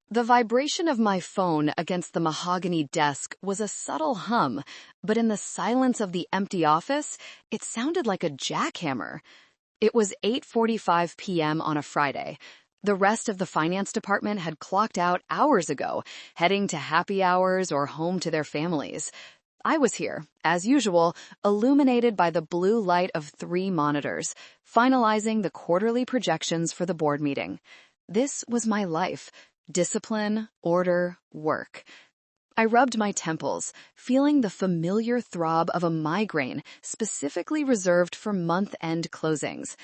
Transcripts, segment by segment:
The vibration of my phone against the mahogany desk was a subtle hum, but in the silence of the empty office, it sounded like a jackhammer. It was 8:45 p.m. on a Friday. The rest of the finance department had clocked out hours ago, heading to happy hours or home to their families. I was here, as usual, illuminated by the blue light of 3 monitors, finalizing the quarterly projections for the board meeting. This was my life. Discipline, order, work. I rubbed my temples, feeling the familiar throb of a migraine specifically reserved for month-end closings.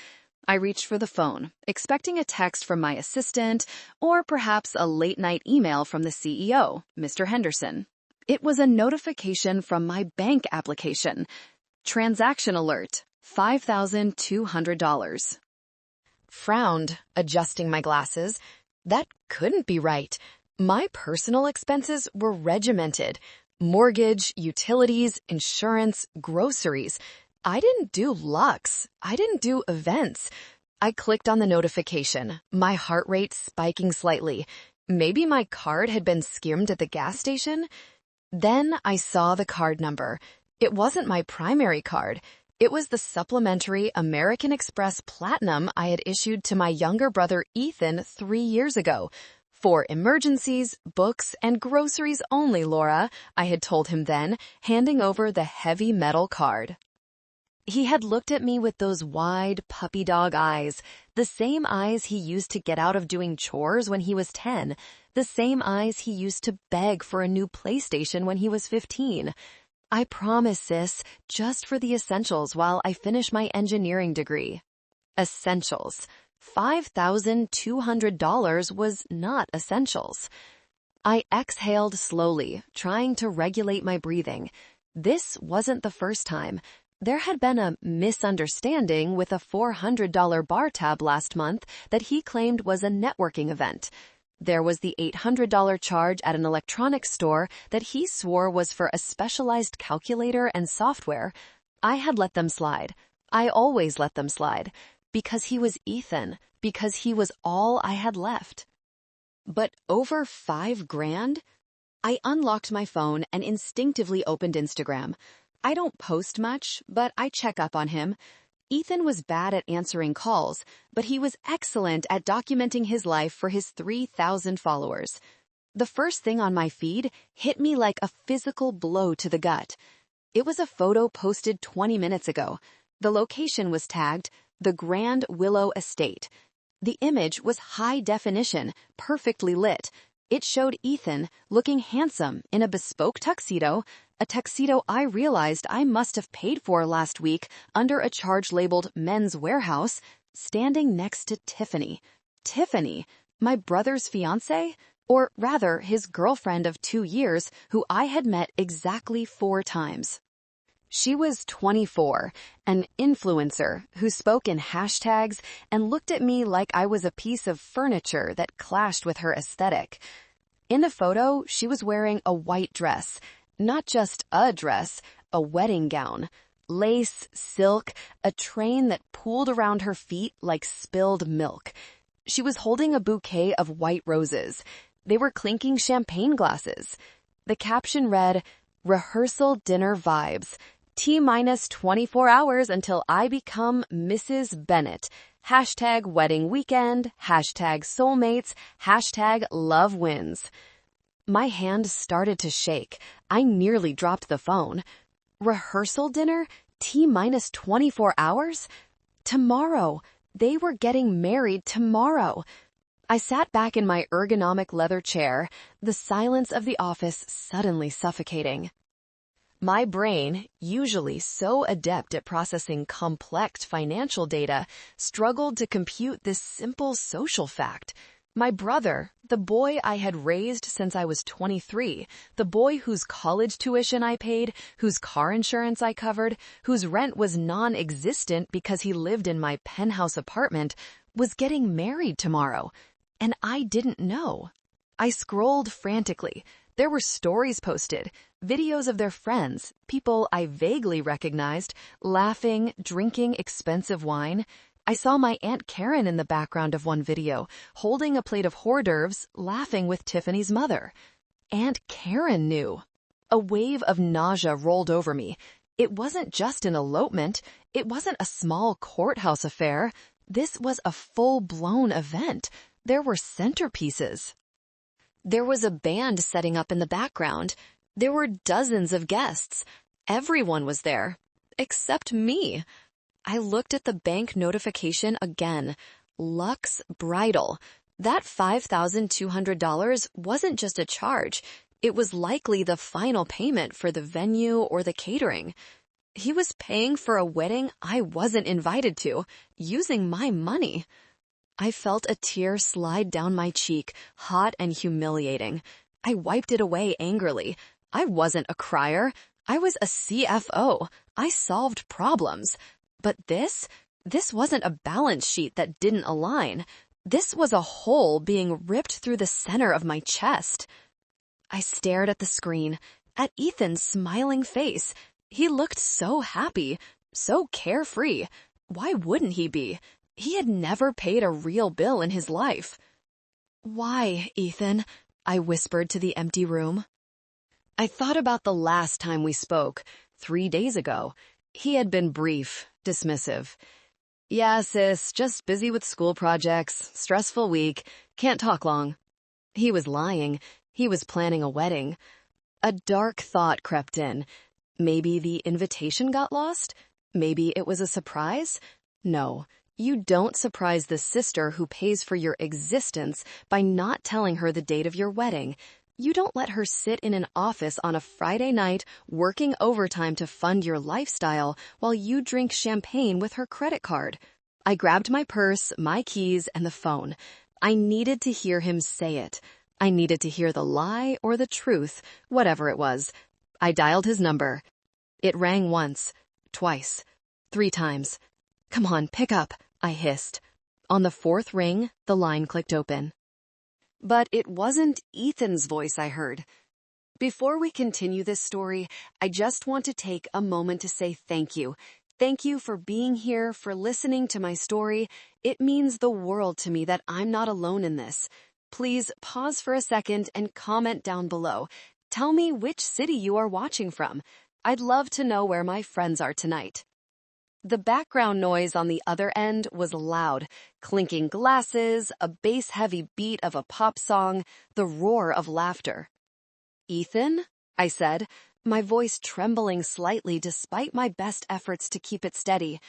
I reached for the phone, expecting a text from my assistant or perhaps a late-night email from the CEO, Mr. Henderson. It was a notification from my bank application. Transaction alert, $5,200. Frowned, adjusting my glasses. That couldn't be right. My personal expenses were regimented. Mortgage, utilities, insurance, groceries. I didn't do Lux. I didn't do events. I clicked on the notification, my heart rate spiking slightly. Maybe my card had been skimmed at the gas station? Then I saw the card number. It wasn't my primary card. It was the supplementary American Express Platinum I had issued to my younger brother Ethan 3 years ago. For emergencies, books, and groceries only, Laura, I had told him then, handing over the heavy metal card. He had looked at me with those wide puppy dog eyes, the same eyes he used to get out of doing chores when he was 10, the same eyes he used to beg for a new PlayStation when he was 15. I promise, sis, just for the essentials while I finish my engineering degree. Essentials. $5,200 was not essentials. I exhaled slowly, trying to regulate my breathing. This wasn't the first time. There had been a misunderstanding with a $400 bar tab last month that he claimed was a networking event. There was the $800 charge at an electronics store that he swore was for a specialized calculator and software. I had let them slide. I always let them slide. Because he was Ethan. Because he was all I had left. But over $5,000? I unlocked my phone and instinctively opened Instagram. I don't post much, but I check up on him. Ethan was bad at answering calls, but he was excellent at documenting his life for his 3,000 followers. The first thing on my feed hit me like a physical blow to the gut. It was a photo posted 20 minutes ago. The location was tagged, the Grand Willow Estate. The image was high definition, perfectly lit. It showed Ethan looking handsome in a bespoke tuxedo, a tuxedo I realized I must have paid for last week under a charge labeled Men's Warehouse, standing next to Tiffany. Tiffany, my brother's fiancée? Or rather, his girlfriend of 2 years, who I had met exactly 4 times. She was 24, an influencer who spoke in hashtags and looked at me like I was a piece of furniture that clashed with her aesthetic. In the photo, she was wearing a white dress. Not just a dress, a wedding gown. Lace, silk, a train that pooled around her feet like spilled milk. She was holding a bouquet of white roses. They were clinking champagne glasses. The caption read, "Rehearsal dinner vibes. T-minus 24 hours until I become Mrs. Bennett. Hashtag wedding weekend, hashtag soulmates, hashtag love wins." My hand started to shake. I nearly dropped the phone. Rehearsal dinner? T-minus 24 hours? Tomorrow. They were getting married tomorrow. I sat back in my ergonomic leather chair, the silence of the office suddenly suffocating. My brain, usually so adept at processing complex financial data, struggled to compute this simple social fact. My brother, the boy I had raised since I was 23, the boy whose college tuition I paid, whose car insurance I covered, whose rent was non-existent because he lived in my penthouse apartment, was getting married tomorrow. And I didn't know. I scrolled frantically. There were stories posted, videos of their friends, people I vaguely recognized, laughing, drinking expensive wine. I saw my Aunt Karen in the background of one video, holding a plate of hors d'oeuvres, laughing with Tiffany's mother. Aunt Karen knew. A wave of nausea rolled over me. It wasn't just an elopement. It wasn't a small courthouse affair. This was a full-blown event. There were centerpieces. There was a band setting up in the background. There were dozens of guests. Everyone was there. Except me. I looked at the bank notification again. Lux Bridal. That $5,200 wasn't just a charge. It was likely the final payment for the venue or the catering. He was paying for a wedding I wasn't invited to, using my money. I felt a tear slide down my cheek, hot and humiliating. I wiped it away angrily. I wasn't a crier. I was a CFO. I solved problems. But this wasn't a balance sheet that didn't align. This was a hole being ripped through the center of my chest. I stared at the screen, at Ethan's smiling face. He looked so happy, so carefree. Why wouldn't he be? He had never paid a real bill in his life. "Why, Ethan?" I whispered to the empty room. I thought about the last time we spoke, 3 days ago. He had been brief, dismissive. "Yeah, sis, just busy with school projects, stressful week, can't talk long." He was lying. He was planning a wedding. A dark thought crept in. Maybe the invitation got lost? Maybe it was a surprise? No, you don't surprise the sister who pays for your existence by not telling her the date of your wedding. You don't let her sit in an office on a Friday night working overtime to fund your lifestyle while you drink champagne with her credit card. I grabbed my purse, my keys, and the phone. I needed to hear him say it. I needed to hear the lie or the truth, whatever it was. I dialed his number. It rang once, twice, 3 times. "Come on, pick up," I hissed. On the 4th ring, the line clicked open. But it wasn't Ethan's voice I heard. Before we continue this story, I just want to take a moment to say thank you. Thank you for being here, for listening to my story. It means the world to me that I'm not alone in this. Please pause for a second and comment down below. Tell me which city you are watching from. I'd love to know where my friends are tonight. The background noise on the other end was loud. Clinking glasses, a bass-heavy beat of a pop song, the roar of laughter. "Ethan?" I said, my voice trembling slightly despite my best efforts to keep it steady.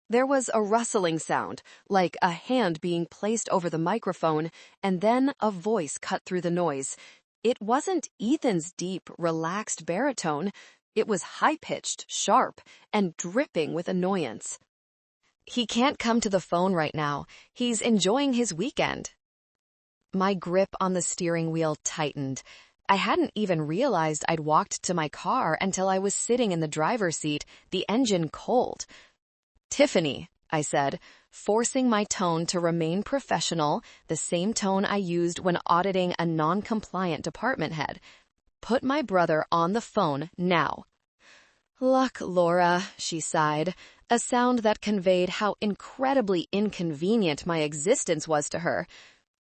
There was a rustling sound, like a hand being placed over the microphone, and then a voice cut through the noise. It wasn't Ethan's deep, relaxed baritone. It was high-pitched, sharp, and dripping with annoyance. "He can't come to the phone right now. He's enjoying his weekend." My grip on the steering wheel tightened. I hadn't even realized I'd walked to my car until I was sitting in the driver's seat, the engine cold. "Tiffany," I said, forcing my tone to remain professional, the same tone I used when auditing a non-compliant department head. "Put my brother on the phone now." "Luck, Laura," she sighed, a sound that conveyed how incredibly inconvenient my existence was to her.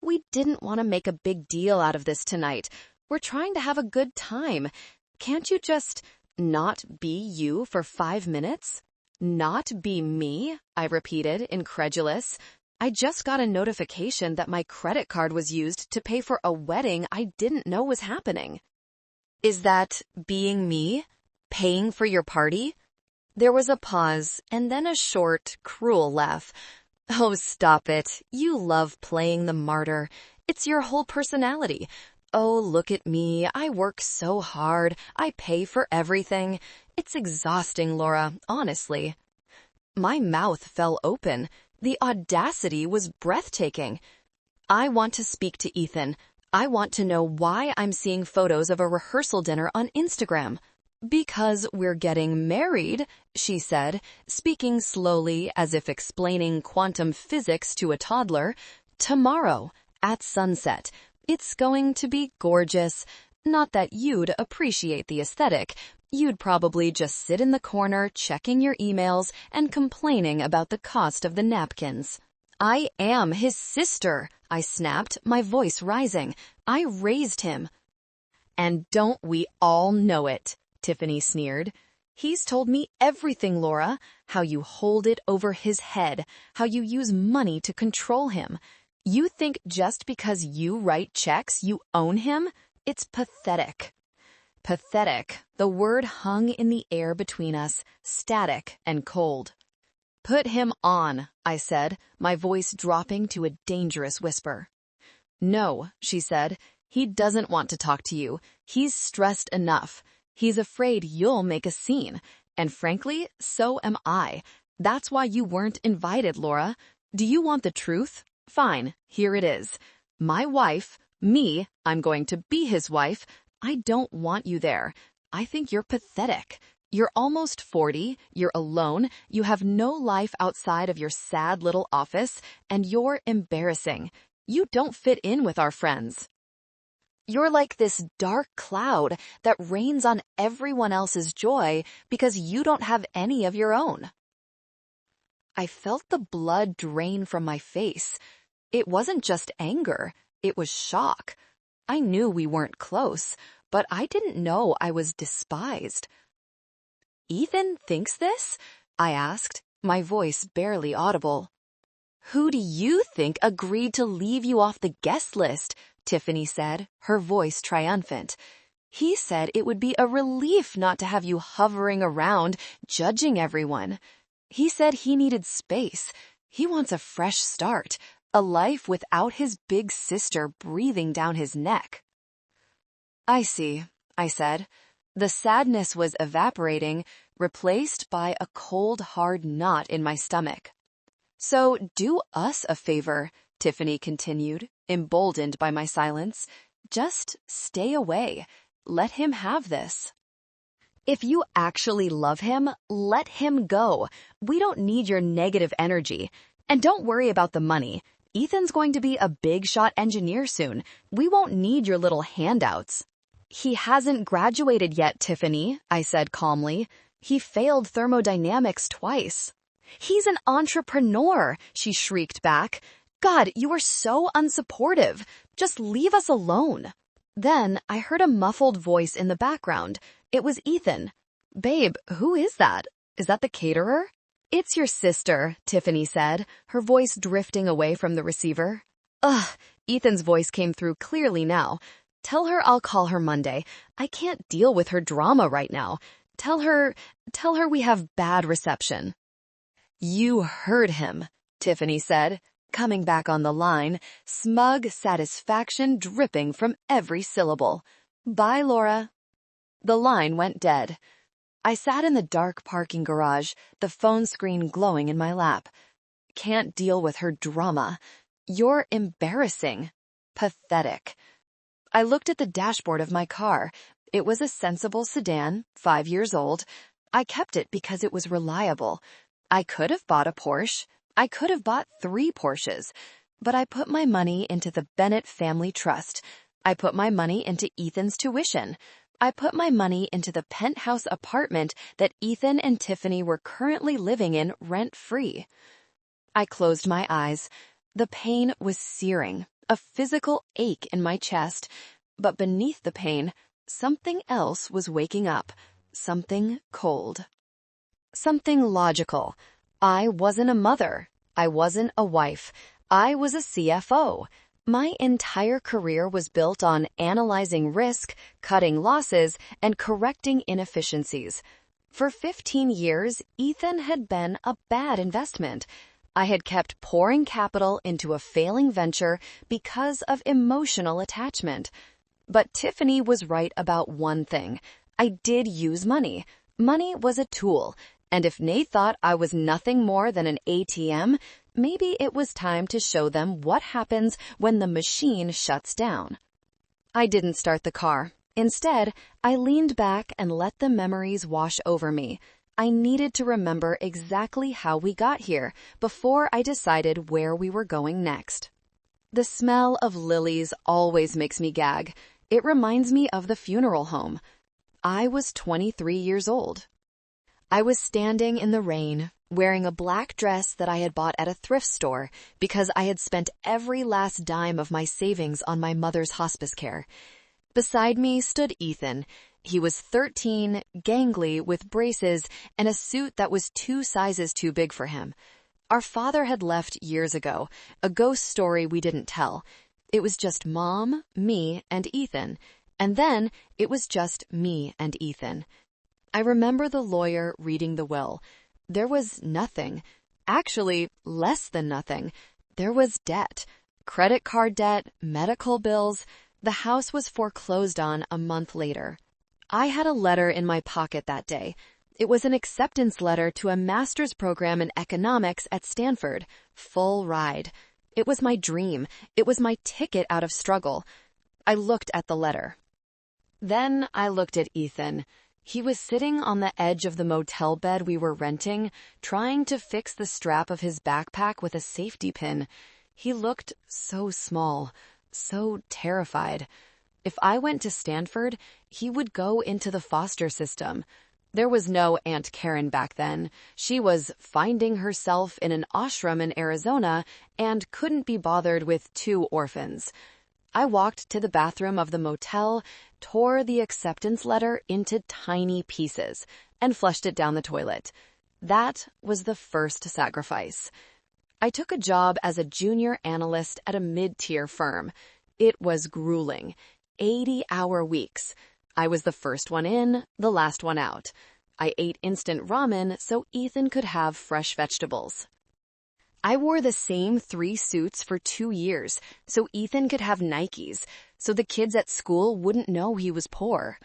"We didn't want to make a big deal out of this tonight. We're trying to have a good time. Can't you just not be you for 5 minutes?" "Not be me?" I repeated, incredulous. I just got a notification that my credit card was used to pay for a wedding I didn't know was happening. "Is that being me? Paying for your party?" There was a pause, and then a short, cruel laugh. "Oh, stop it. You love playing the martyr. It's your whole personality. Oh, look at me. I work so hard. I pay for everything. It's exhausting, Laura, honestly." My mouth fell open. The audacity was breathtaking. "I want to speak to Ethan. I want to know why I'm seeing photos of a rehearsal dinner on Instagram." "Because we're getting married," she said, speaking slowly as if explaining quantum physics to a toddler. "Tomorrow, at sunset. It's going to be gorgeous. Not that you'd appreciate the aesthetic, You'd probably just sit in the corner checking your emails and complaining about the cost of the napkins. I am his sister, I snapped, my voice rising. I raised him. And don't we all know it, Tiffany sneered. He's told me everything, Laura. How you hold it over his head, how you use money to control him. You think just because you write checks you own him? It's pathetic. Pathetic, the word hung in the air between us, static and cold. Put him on, I said, my voice dropping to a dangerous whisper. No, she said, he doesn't want to talk to you. He's stressed enough. He's afraid you'll make a scene. And frankly, so am I. That's why you weren't invited, Laura. Do you want the truth? Fine, here it is. My wife, me, I'm going to be his wife. I don't want you there. I think you're pathetic. You're almost 40, you're alone, you have no life outside of your sad little office, and you're embarrassing. You don't fit in with our friends. You're like this dark cloud that rains on everyone else's joy because you don't have any of your own. I felt the blood drain from my face. It wasn't just anger, it was shock. I knew we weren't close, but I didn't know I was despised. Ethan thinks this? I asked, my voice barely audible. Who do you think agreed to leave you off the guest list? Tiffany said, her voice triumphant. He said it would be a relief not to have you hovering around, judging everyone. He said he needed space. He wants a fresh start, a life without his big sister breathing down his neck. I see, I said. The sadness was evaporating, replaced by a cold, hard knot in my stomach. So do us a favor, Tiffany continued, emboldened by my silence. Just stay away. Let him have this. If you actually love him, let him go. We don't need your negative energy. And don't worry about the money. Ethan's going to be a big-shot engineer soon. We won't need your little handouts. He hasn't graduated yet, Tiffany, I said calmly. He failed thermodynamics twice. He's an entrepreneur, she shrieked back. God, you are so unsupportive. Just leave us alone. Then I heard a muffled voice in the background. It was Ethan. Babe, who is that? Is that the caterer? It's your sister, Tiffany said, her voice drifting away from the receiver. Ugh, Ethan's voice came through clearly now. Tell her I'll call her Monday. I can't deal with her drama right now. Tell her we have bad reception. You heard him, Tiffany said, coming back on the line, smug satisfaction dripping from every syllable. Bye, Laura. The line went dead. I sat in the dark parking garage, the phone screen glowing in my lap. Can't deal with her drama. You're embarrassing. Pathetic. I looked at the dashboard of my car. It was a sensible sedan, 5 years old. I kept it because it was reliable. I could have bought a Porsche. I could have bought 3 Porsches. But I put my money into the Bennett Family Trust. I put my money into Ethan's tuition. I put my money into the penthouse apartment that Ethan and Tiffany were currently living in rent-free. I closed my eyes. The pain was searing, a physical ache in my chest. But beneath the pain, something else was waking up, something cold. Something logical. I wasn't a mother. I wasn't a wife. I was a CFO. My entire career was built on analyzing risk, cutting losses, and correcting inefficiencies. For 15 years, Ethan had been a bad investment. I had kept pouring capital into a failing venture because of emotional attachment. But Tiffany was right about one thing. I did use money. Money was a tool. And if Nate thought I was nothing more than an ATM, maybe it was time to show them what happens when the machine shuts down. I didn't start the car. Instead, I leaned back and let the memories wash over me. I needed to remember exactly how we got here before I decided where we were going next. The smell of lilies always makes me gag. It reminds me of the funeral home. I was 23 years old. I was standing in the rain, wearing a black dress that I had bought at a thrift store because I had spent every last dime of my savings on my mother's hospice care. Beside me stood Ethan. He was 13, gangly, with braces, and a suit that was 2 sizes too big for him. Our father had left years ago, a ghost story we didn't tell. It was just Mom, me, and Ethan. And then it was just me and Ethan. I remember the lawyer reading the will. There was nothing. Actually, less than nothing. There was debt. Credit card debt, medical bills. The house was foreclosed on a month later. I had a letter in my pocket that day. It was an acceptance letter to a master's program in economics at Stanford. Full ride. It was my dream. It was my ticket out of struggle. I looked at the letter. Then I looked at Ethan. He was sitting on the edge of the motel bed we were renting, trying to fix the strap of his backpack with a safety pin. He looked so small, so terrified. If I went to Stanford, he would go into the foster system. There was no Aunt Karen back then. She was finding herself in an ashram in Arizona and couldn't be bothered with 2 orphans. I walked to the bathroom of the motel, tore the acceptance letter into tiny pieces, and flushed it down the toilet. That was the first sacrifice. I took a job as a junior analyst at a mid-tier firm. It was grueling. 80-hour weeks. I was the first one in, the last one out. I ate instant ramen so Ethan could have fresh vegetables. I wore the same 3 suits for 2 years so Ethan could have Nikes, so the kids at school wouldn't know he was poor.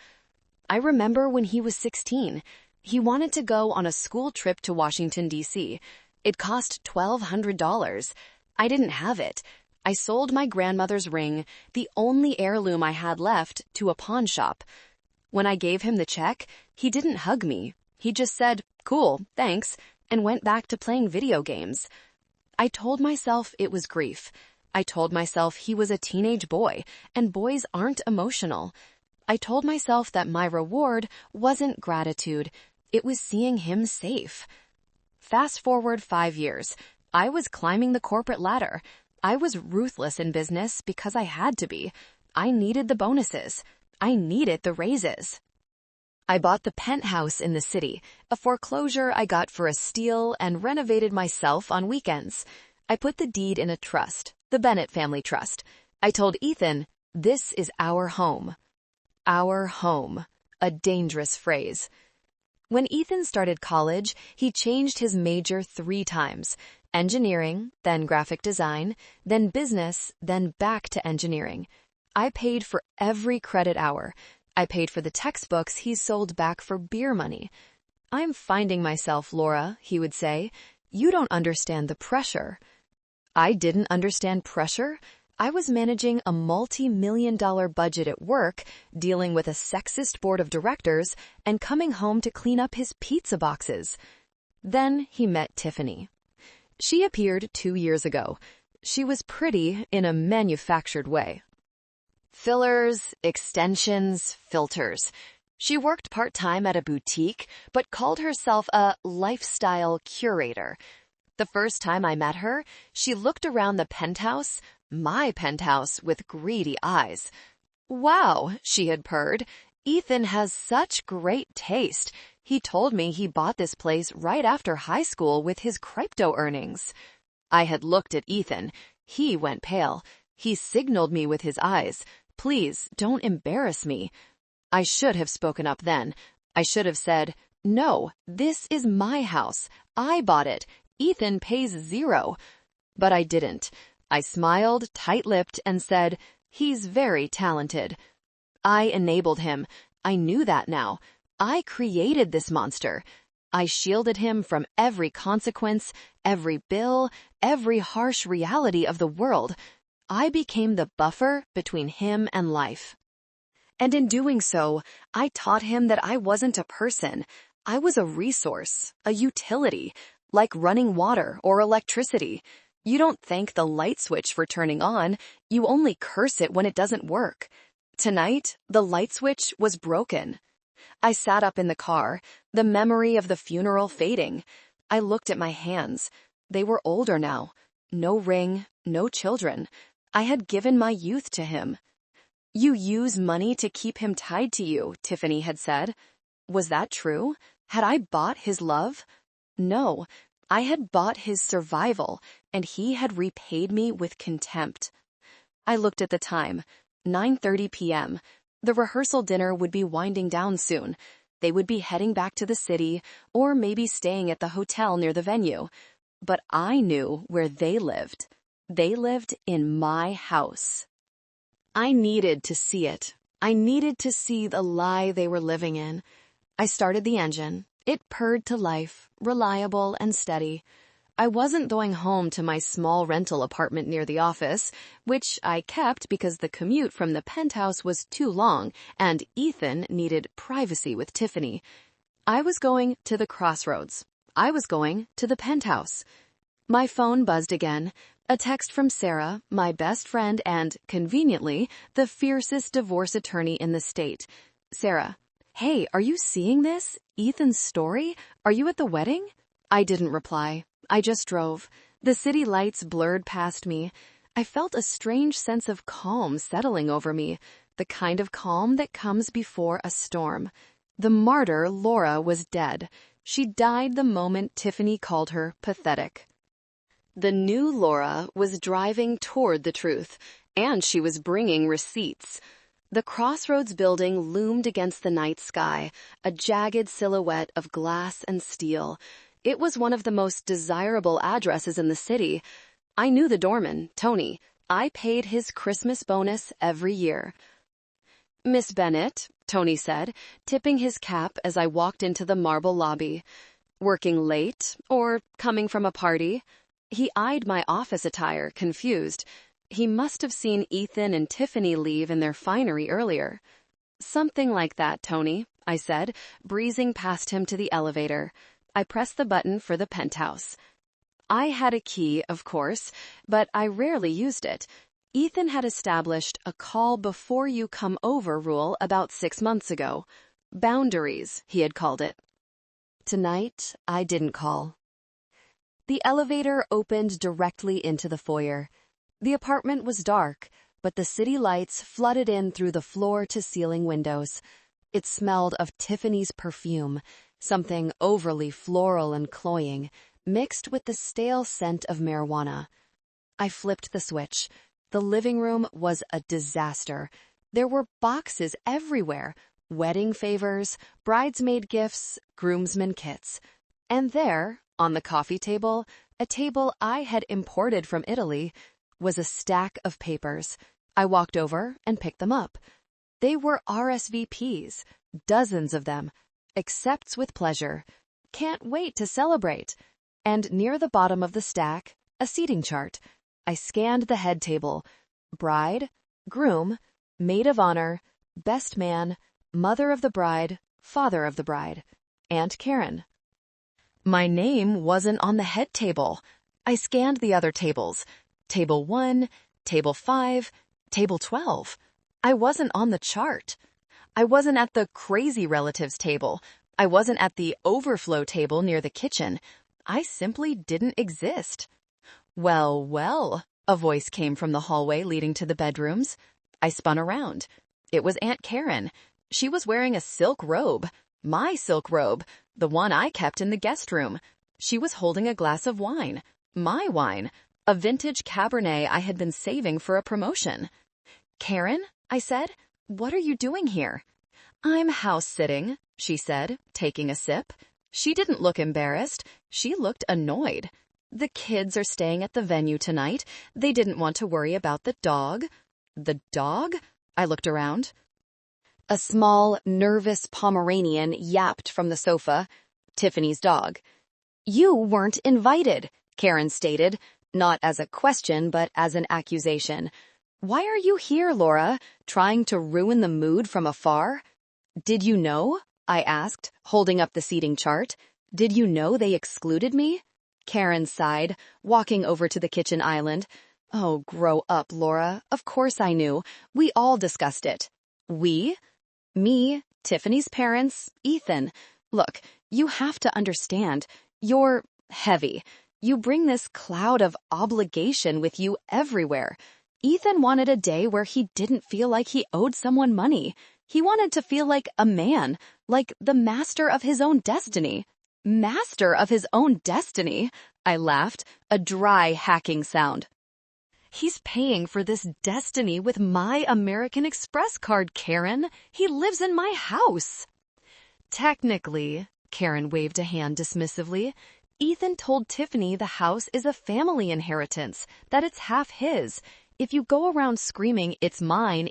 I remember when he was 16, he wanted to go on a school trip to Washington, D.C. It cost $1,200. I didn't have it. I sold my grandmother's ring, the only heirloom I had left, to a pawn shop. When I gave him the check, he didn't hug me. He just said, "Cool, thanks," and went back to playing video games. I told myself it was grief. I told myself he was a teenage boy, and boys aren't emotional. I told myself that my reward wasn't gratitude. It was seeing him safe. Fast forward 5 years. I was climbing the corporate ladder. I was ruthless in business because I had to be. I needed the bonuses. I needed the raises. I bought the penthouse in the city, a foreclosure I got for a steal, and renovated myself on weekends. I put the deed in a trust, the Bennett family trust. I told Ethan, "This is our home." Our home. A dangerous phrase. When Ethan started college, he changed his major 3 times. Engineering, then graphic design, then business, then back to engineering. I paid for every credit hour. I paid for the textbooks he sold back for beer money. "I'm finding myself, Laura," he would say. "You don't understand the pressure." I didn't understand pressure. I was managing a multi-million-dollar budget at work, dealing with a sexist board of directors, and coming home to clean up his pizza boxes. Then he met Tiffany. She appeared 2 years ago. She was pretty in a manufactured way. Fillers, extensions, filters. She worked part-time at a boutique, but called herself a lifestyle curator. The first time I met her, she looked around the penthouse, my penthouse, with greedy eyes. "Wow," she had purred. "Ethan has such great taste. He told me he bought this place right after high school with his crypto earnings." I had looked at Ethan. He went pale. He signaled me with his eyes. "Please, don't embarrass me." I should have spoken up then. I should have said, "No, this is my house. I bought it. Ethan pays 0. But I didn't. I smiled, tight-lipped, and said, "He's very talented." I enabled him. I knew that now. I created this monster. I shielded him from every consequence, every bill, every harsh reality of the world. I became the buffer between him and life. And in doing so, I taught him that I wasn't a person. I was a resource, a utility, like running water or electricity. You don't thank the light switch for turning on. You only curse it when it doesn't work. Tonight, the light switch was broken. I sat up in the car, the memory of the funeral fading. I looked at my hands. They were older now. No ring, no children. I had given my youth to him. "You use money to keep him tied to you," Tiffany had said. Was that true? Had I bought his love? No, I had bought his survival, and he had repaid me with contempt. I looked at the time, 9:30 p.m. The rehearsal dinner would be winding down soon. They would be heading back to the city, or maybe staying at the hotel near the venue. But I knew where they lived. They lived in my house. I needed to see it. I needed to see the lie they were living in. I started the engine. It purred to life, reliable and steady. I wasn't going home to my small rental apartment near the office, which I kept because the commute from the penthouse was too long and Ethan needed privacy with Tiffany. I was going to the crossroads. I was going to the penthouse. My phone buzzed again. A text from Sarah, my best friend and, conveniently, the fiercest divorce attorney in the state. Sarah: "Hey, are you seeing this? Ethan's story? Are you at the wedding?" I didn't reply. I just drove. The city lights blurred past me. I felt a strange sense of calm settling over me, the kind of calm that comes before a storm. The martyr, Laura, was dead. She died the moment Tiffany called her pathetic. The new Laura was driving toward the truth, and she was bringing receipts. The Crossroads building loomed against the night sky, a jagged silhouette of glass and steel. It was one of the most desirable addresses in the city. I knew the doorman, Tony. I paid his Christmas bonus every year. "Miss Bennett," Tony said, tipping his cap as I walked into the marble lobby. "Working late, or coming from a party?" He eyed my office attire, confused. He must have seen Ethan and Tiffany leave in their finery earlier. "Something like that, Tony," I said, breezing past him to the elevator. I pressed the button for the penthouse. I had a key, of course, but I rarely used it. Ethan had established a call before you come over rule about 6 months ago. Boundaries, he had called it. Tonight, I didn't call. The elevator opened directly into the foyer. The apartment was dark, but the city lights flooded in through the floor-to-ceiling windows. It smelled of Tiffany's perfume, something overly floral and cloying, mixed with the stale scent of marijuana. I flipped the switch. The living room was a disaster. There were boxes everywhere, wedding favors, bridesmaid gifts, groomsmen kits. And there, on the coffee table, a table I had imported from Italy, was a stack of papers. I walked over and picked them up. They were RSVPs, dozens of them. Accepts with pleasure. Can't wait to celebrate. And near the bottom of the stack, a seating chart. I scanned the head table. Bride, groom, maid of honor, best man, mother of the bride, father of the bride, Aunt Karen. My name wasn't on the head table. I scanned the other tables. Table 1, Table 5, Table 12. I wasn't on the chart. I wasn't at the crazy relatives table. I wasn't at the overflow table near the kitchen. I simply didn't exist. "Well, well," a voice came from the hallway leading to the bedrooms. I spun around. It was Aunt Karen. She was wearing a silk robe. My silk robe, the one I kept in the guest room. She was holding a glass of wine. My wine. A vintage Cabernet I had been saving for a promotion. "Karen," I said, "what are you doing here?" "I'm house-sitting," she said, taking a sip. She didn't look embarrassed. She looked annoyed. "The kids are staying at the venue tonight. They didn't want to worry about the dog." "The dog?" I looked around. A small, nervous Pomeranian yapped from the sofa. Tiffany's dog. "You weren't invited," Karen stated, not as a question but as an accusation. "Why are you here, Laura? Trying to ruin the mood from afar?" "Did you know?" I asked, holding up the seating chart. "Did you know they excluded me?" Karen sighed, walking over to the kitchen island. "Oh, grow up, Laura. Of course I knew. We all discussed it." "We?" "Me, Tiffany's parents, Ethan. Look, you have to understand. You're heavy. You bring this cloud of obligation with you everywhere. Ethan wanted a day where he didn't feel like he owed someone money. He wanted to feel like a man, like the master of his own destiny. Master of his own destiny? I laughed, a dry, hacking sound. He's paying for this destiny with my American Express card, Karen. He lives in my house. Technically, Karen waved a hand dismissively, Ethan told Tiffany the house is a family inheritance, that it's half his. If you go around screaming, it's mine,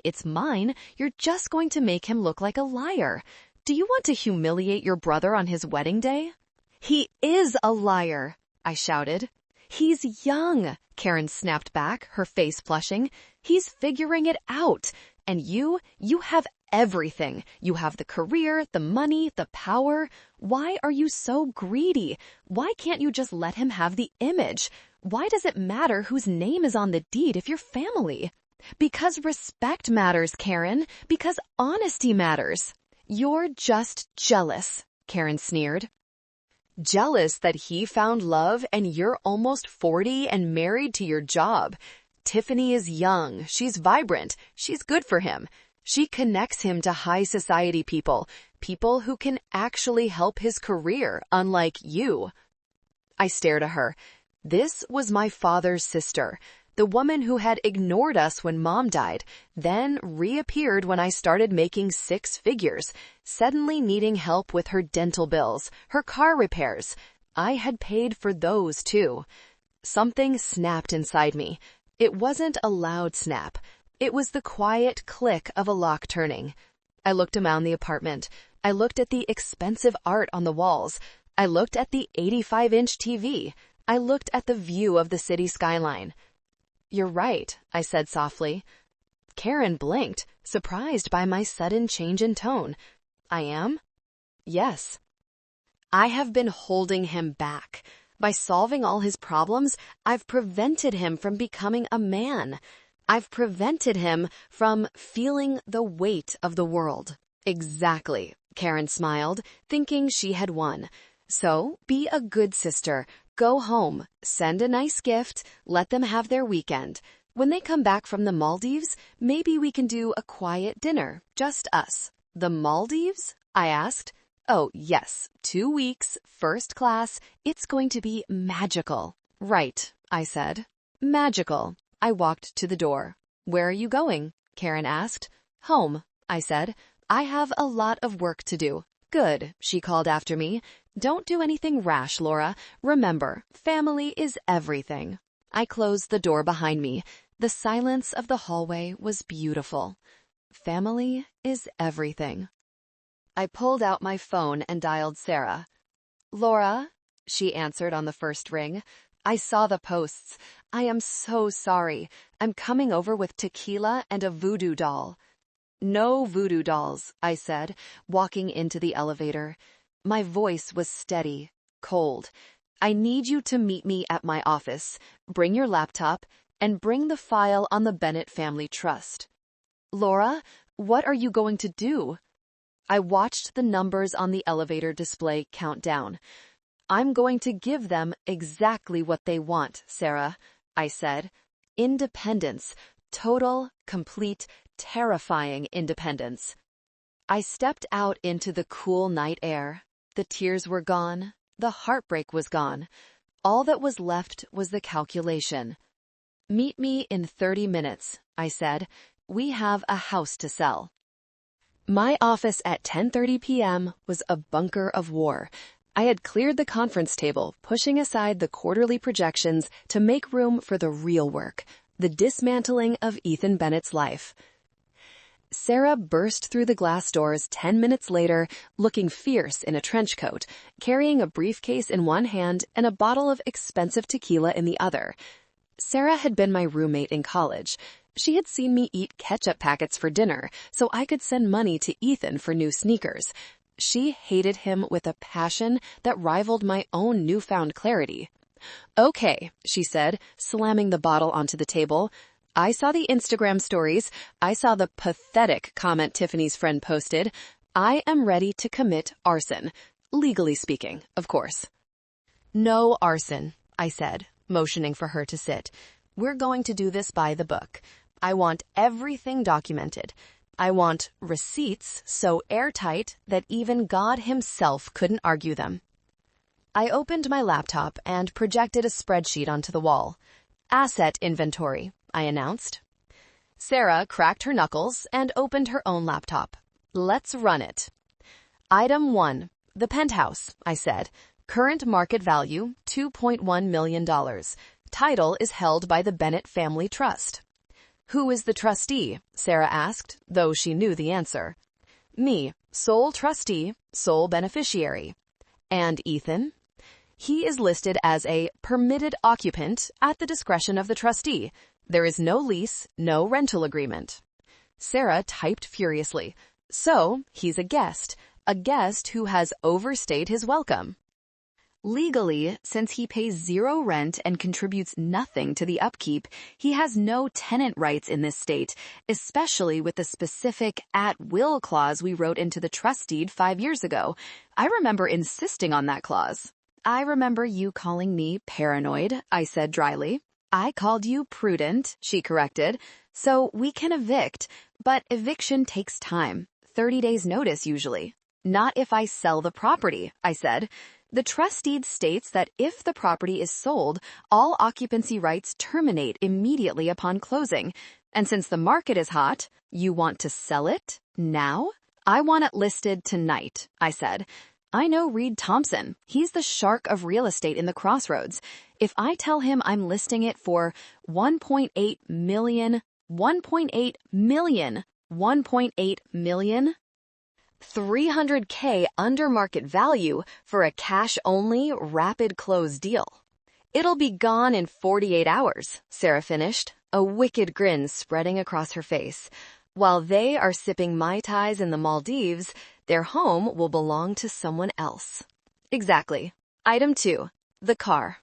you're just going to make him look like a liar. Do you want to humiliate your brother on his wedding day? He is a liar, I shouted. He's young, Karen snapped back, her face flushing. He's figuring it out. And you have everything. You have the career, the money, the power. Why are you so greedy? Why can't you just let him have the image? Why does it matter whose name is on the deed if you're family? Because respect matters, Karen. Because honesty matters. You're just jealous, Karen sneered. Jealous that he found love and you're almost 40 and married to your job. Tiffany is young, she's vibrant, she's good for him. She connects him to high society people who can actually help his career, unlike you. I stared at her. This was my father's sister, the woman who had ignored us when Mom died, then reappeared when I started making 6 figures, suddenly needing help with her dental bills, her car repairs. I had paid for those too. Something snapped inside me. It wasn't a loud snap. It was the quiet click of a lock turning. I looked around the apartment. I looked at the expensive art on the walls. I looked at the 85-inch TV. I looked at the view of the city skyline. You're right, I said softly. Karen blinked, surprised by my sudden change in tone. I am? Yes. I have been holding him back. By solving all his problems, I've prevented him from becoming a man. I've prevented him from feeling the weight of the world. Exactly, Karen smiled, thinking she had won. So, be a good sister. Go home, send a nice gift, let them have their weekend. When they come back from the Maldives, maybe we can do a quiet dinner, just us. The Maldives? I asked. Oh, yes, 2 weeks, first class. It's going to be magical. Right, I said. Magical. I walked to the door. Where are you going? Karen asked. Home, I said. I have a lot of work to do. Good, she called after me. Don't do anything rash, Laura. Remember, family is everything. I closed the door behind me. The silence of the hallway was beautiful. Family is everything. I pulled out my phone and dialed Sarah. Laura, she answered on the first ring. I saw the posts. I am so sorry. I'm coming over with tequila and a voodoo doll. No voodoo dolls, I said, walking into the elevator. My voice was steady, cold. I need you to meet me at my office. Bring your laptop and bring the file on the Bennett Family Trust. Laura, what are you going to do? I watched the numbers on the elevator display count down. I'm going to give them exactly what they want, Sarah, I said. Independence. Total, complete, terrifying independence. I stepped out into the cool night air. The tears were gone. The heartbreak was gone. All that was left was the calculation. Meet me in 30 minutes, I said. We have a house to sell. My office at 10:30 p.m. was a bunker of war. I had cleared the conference table, pushing aside the quarterly projections to make room for the real work, the dismantling of Ethan Bennett's life. Sarah burst through the glass doors 10 minutes later, looking fierce in a trench coat, carrying a briefcase in one hand and a bottle of expensive tequila in the other. Sarah had been my roommate in college. She had seen me eat ketchup packets for dinner, so I could send money to Ethan for new sneakers. She hated him with a passion that rivaled my own newfound clarity. Okay, she said, slamming the bottle onto the table. I saw the Instagram stories. I saw the pathetic comment Tiffany's friend posted. I am ready to commit arson. Legally speaking, of course. No arson, I said, motioning for her to sit. We're going to do this by the book. I want everything documented. I want receipts so airtight that even God himself couldn't argue them. I opened my laptop and projected a spreadsheet onto the wall. Asset inventory, I announced. Sarah cracked her knuckles and opened her own laptop. Let's run it. Item 1, the penthouse, I said. Current market value, $2.1 million. Title is held by the Bennett Family Trust. Who is the trustee? Sarah asked, though she knew the answer. Me, sole trustee, sole beneficiary. And Ethan? He is listed as a permitted occupant at the discretion of the trustee. There is no lease, no rental agreement. Sarah typed furiously. So, he's a guest who has overstayed his welcome. Legally, since he pays zero rent and contributes nothing to the upkeep, he has no tenant rights in this state, especially with the specific at-will clause we wrote into the trust deed 5 years ago. I remember insisting on that clause. I remember you calling me paranoid, I said dryly. I called you prudent, she corrected. So we can evict, but eviction takes time. 30 days notice usually. Not if I sell the property, I said. The trust deed states that if the property is sold, all occupancy rights terminate immediately upon closing. And since the market is hot, you want to sell it now? I want it listed tonight, I said. I know Reed Thompson. He's the shark of real estate in the crossroads. If I tell him I'm listing it for $1.8 million, $300K under market value for a cash-only, rapid close deal. It'll be gone in 48 hours, Sarah finished, a wicked grin spreading across her face. While they are sipping Mai Tais in the Maldives, their home will belong to someone else. Exactly. Item 2, the car.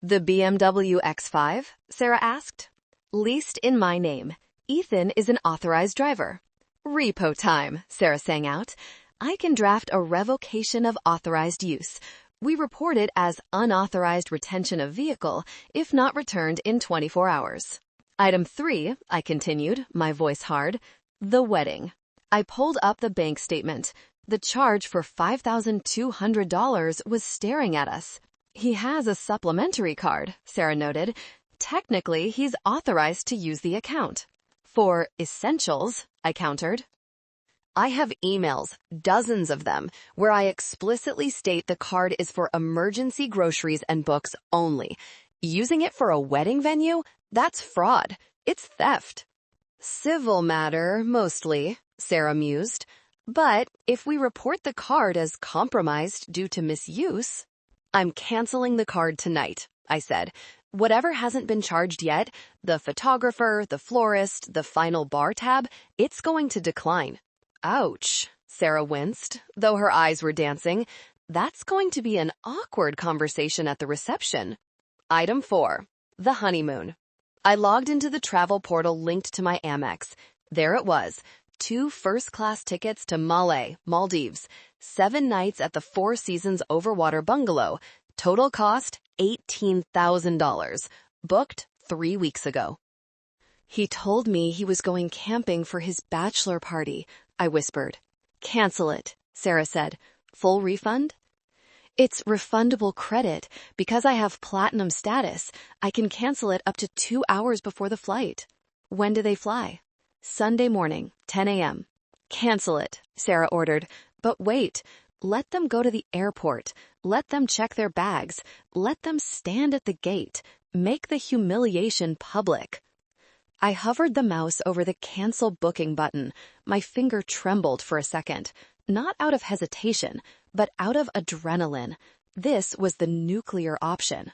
The BMW X5? Sarah asked. Leased in my name. Ethan is an authorized driver. Repo time, Sarah sang out. I can draft a revocation of authorized use. We report it as unauthorized retention of vehicle if not returned in 24 hours. Item 3, I continued, my voice hard, the wedding. I pulled up the bank statement. The charge for $5,200 was staring at us. He has a supplementary card, Sarah noted. Technically, he's authorized to use the account. For essentials, I countered. I have emails, dozens of them, where I explicitly state the card is for emergency groceries and books only. Using it for a wedding venue? That's fraud. It's theft. Civil matter, mostly, Sarah mused. But if we report the card as compromised due to misuse... I'm canceling the card tonight, I said. Whatever hasn't been charged yet, the photographer, the florist, the final bar tab, it's going to decline. Ouch, Sarah winced, though her eyes were dancing. That's going to be an awkward conversation at the reception. Item 4, the honeymoon. I logged into the travel portal linked to my Amex. There it was, 2 first-class tickets to Malé, Maldives, 7 nights at the Four Seasons Overwater Bungalow. Total cost, $18,000. Booked 3 weeks ago. He told me he was going camping for his bachelor party, I whispered. Cancel it, Sarah said. Full refund? It's refundable credit. Because I have platinum status, I can cancel it up to 2 hours before the flight. When do they fly? Sunday morning, 10 a.m. Cancel it, Sarah ordered. But wait, let them go to the airport. Let them check their bags. Let them stand at the gate. Make the humiliation public. I hovered the mouse over the cancel booking button. My finger trembled for a second. Not out of hesitation, but out of adrenaline. This was the nuclear option.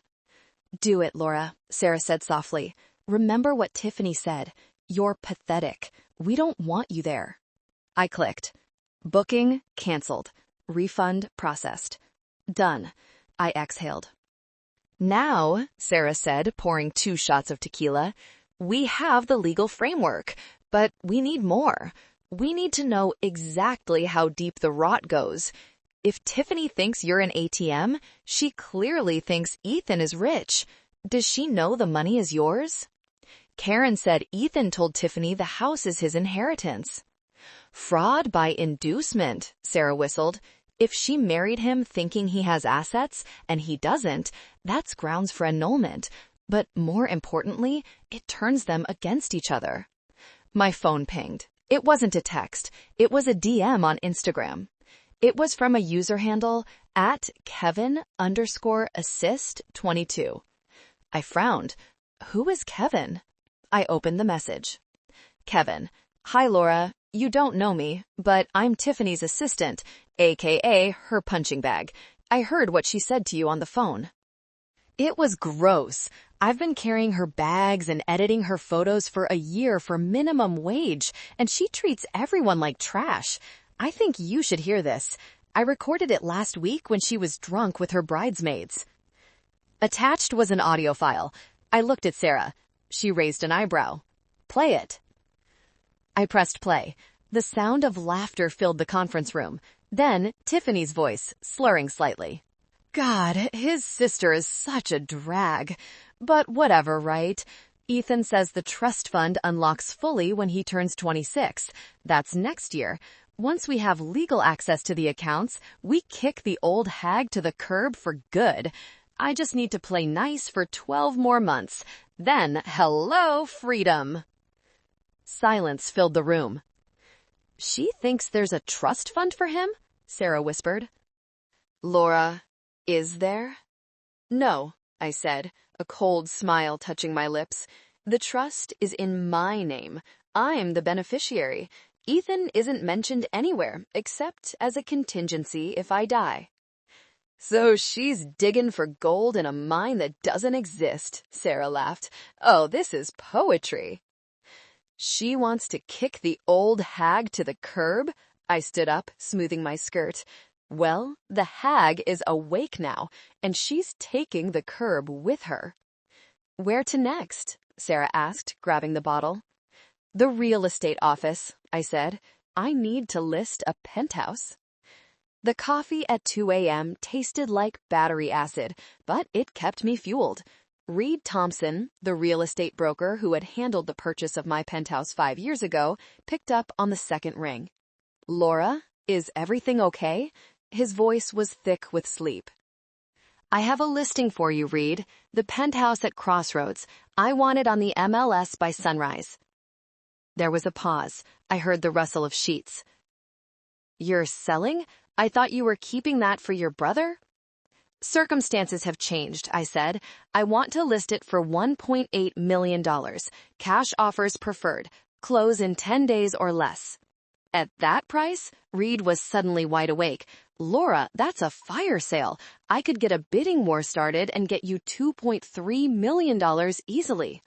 Do it, Laura, Sarah said softly. Remember what Tiffany said. You're pathetic. We don't want you there. I clicked. Booking canceled. Refund processed. Done. I exhaled. Now, Sarah said, pouring 2 shots of tequila, we have the legal framework, but we need more. We need to know exactly how deep the rot goes. If Tiffany thinks you're an ATM, she clearly thinks Ethan is rich. Does she know the money is yours? Karen said Ethan told Tiffany the house is his inheritance. Fraud by inducement, Sarah whistled. If she married him thinking he has assets and he doesn't, that's grounds for annulment. But more importantly, it turns them against each other. My phone pinged. It wasn't a text. It was a DM on Instagram. It was from a user handle at Kevin_assist22. I frowned. Who is Kevin? I opened the message. Kevin, hi Laura, you don't know me, but I'm Tiffany's assistant, aka her punching bag. I heard what she said to you on the phone. It was gross. I've been carrying her bags and editing her photos for a year for minimum wage, and she treats everyone like trash. I think you should hear this. I recorded it last week when she was drunk with her bridesmaids. Attached was an audio file. I looked at Sarah. She raised an eyebrow. Play it. I pressed play. The sound of laughter filled the conference room. Then Tiffany's voice, slurring slightly. God, his sister is such a drag. But whatever, right? Ethan says the trust fund unlocks fully when he turns 26. That's next year. Once we have legal access to the accounts, we kick the old hag to the curb for good. I just need to play nice for 12 more months. Then, hello, freedom. Silence filled the room. She thinks there's a trust fund for him? Sarah whispered. Laura, is there? No, I said, a cold smile touching my lips. The trust is in my name. I'm the beneficiary. Ethan isn't mentioned anywhere, except as a contingency if I die. So she's digging for gold in a mine that doesn't exist, Sarah laughed. Oh, this is poetry. She wants to kick the old hag to the curb? I stood up, smoothing my skirt. Well, the hag is awake now, and she's taking the curb with her. Where to next? Sarah asked, grabbing the bottle. The real estate office, I said. I need to list a penthouse. The coffee at 2 a.m. tasted like battery acid, but it kept me fueled. Reed Thompson, the real estate broker who had handled the purchase of my penthouse 5 years ago, picked up on the second ring. Laura, is everything okay? His voice was thick with sleep. I have a listing for you, Reed. The penthouse at Crossroads. I want it on the MLS by sunrise. There was a pause. I heard the rustle of sheets. You're selling? I thought you were keeping that for your brother? Circumstances have changed, I said. I want to list it for $1.8 million. Cash offers preferred. Close in 10 days or less. At that price, Reed was suddenly wide awake. Laura, that's a fire sale. I could get a bidding war started and get you $2.3 million easily.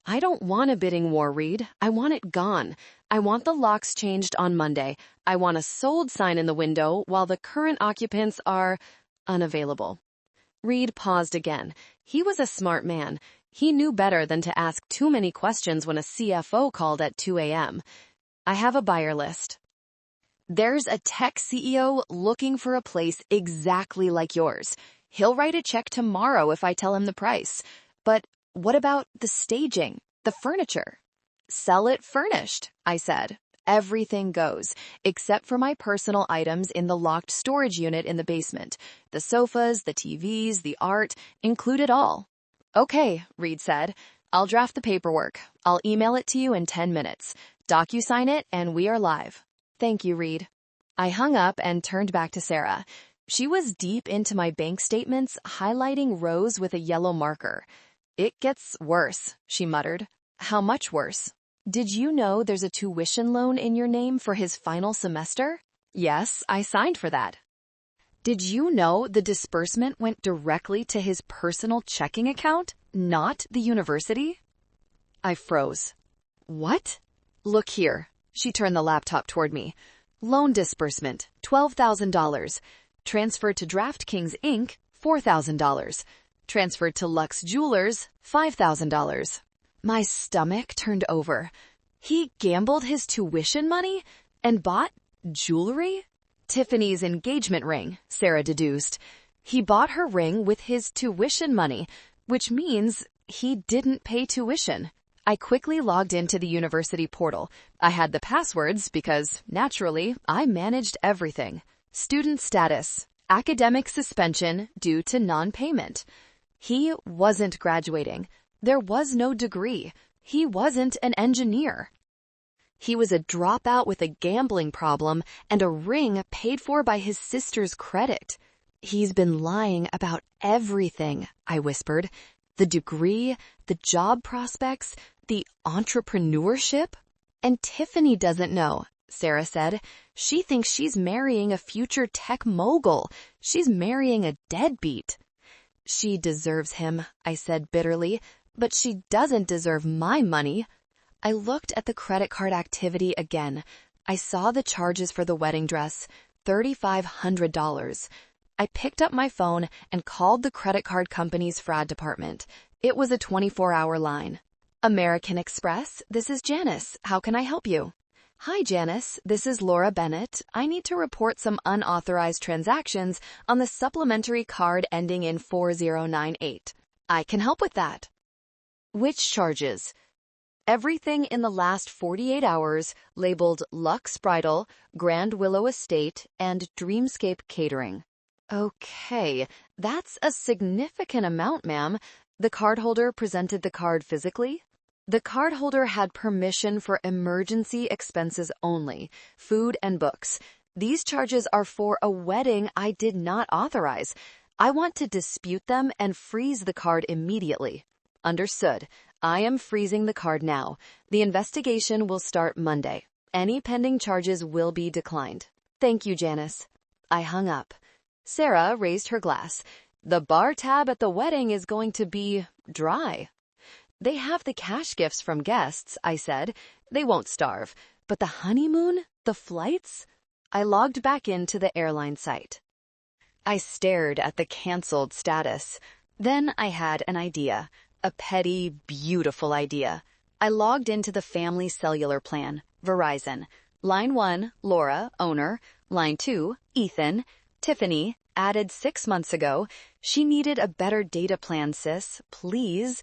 I don't want a bidding war, Reed. I want it gone. I want the locks changed on Monday. I want a sold sign in the window while the current occupants are unavailable. Reed paused again. He was a smart man. He knew better than to ask too many questions when a CFO called at 2 a.m. I have a buyer list. There's a tech CEO looking for a place exactly like yours. He'll write a check tomorrow if I tell him the price. But what about the staging, the furniture? Sell it furnished, I said. Everything goes, except for my personal items in the locked storage unit in the basement. The sofas, the TVs, the art, include it all. Okay, Reed said. I'll draft the paperwork. I'll email it to you in 10 minutes. DocuSign it, and we are live. Thank you, Reed. I hung up and turned back to Sarah. She was deep into my bank statements, highlighting rows with a yellow marker. It gets worse, she muttered. How much worse? Did you know there's a tuition loan in your name for his final semester? Yes, I signed for that. Did you know the disbursement went directly to his personal checking account, not the university? I froze. What? Look here. She turned the laptop toward me. Loan disbursement, $12,000. Transferred to DraftKings Inc., $4,000. Transferred to Lux Jewelers, $5,000. My stomach turned over. He gambled his tuition money and bought jewelry? Tiffany's engagement ring, Sarah deduced. He bought her ring with his tuition money, which means he didn't pay tuition. I quickly logged into the university portal. I had the passwords because, naturally, I managed everything. Student status, academic suspension due to non-payment. He wasn't graduating. There was no degree. He wasn't an engineer. He was a dropout with a gambling problem and a ring paid for by his sister's credit. He's been lying about everything, I whispered. The degree, the job prospects, the entrepreneurship. And Tiffany doesn't know, Sarah said. She thinks she's marrying a future tech mogul. She's marrying a deadbeat. She deserves him, I said bitterly, but she doesn't deserve my money. I looked at the credit card activity again. I saw the charges for the wedding dress, $3,500. I picked up my phone and called the credit card company's fraud department. It was a 24-hour line. American Express, this is Janice. How can I help you? Hi, Janice. This is Laura Bennett. I need to report some unauthorized transactions on the supplementary card ending in 4098. I can help with that. Which charges? Everything in the last 48 hours labeled Lux Bridal, Grand Willow Estate, and Dreamscape Catering. Okay, that's a significant amount, ma'am. The cardholder presented the card physically? The cardholder had permission for emergency expenses only, food and books. These charges are for a wedding I did not authorize. I want to dispute them and freeze the card immediately. Understood. I am freezing the card now. The investigation will start Monday. Any pending charges will be declined. Thank you, Janice. I hung up. Sarah raised her glass. The bar tab at the wedding is going to be dry. They have the cash gifts from guests, I said. They won't starve. But the honeymoon? The flights? I logged back into the airline site. I stared at the canceled status. Then I had an idea. A petty, beautiful idea. I logged into the family cellular plan, Verizon. Line 1, Laura, owner. Line 2, Ethan. Tiffany, added 6 months ago. She needed a better data plan, sis. Please.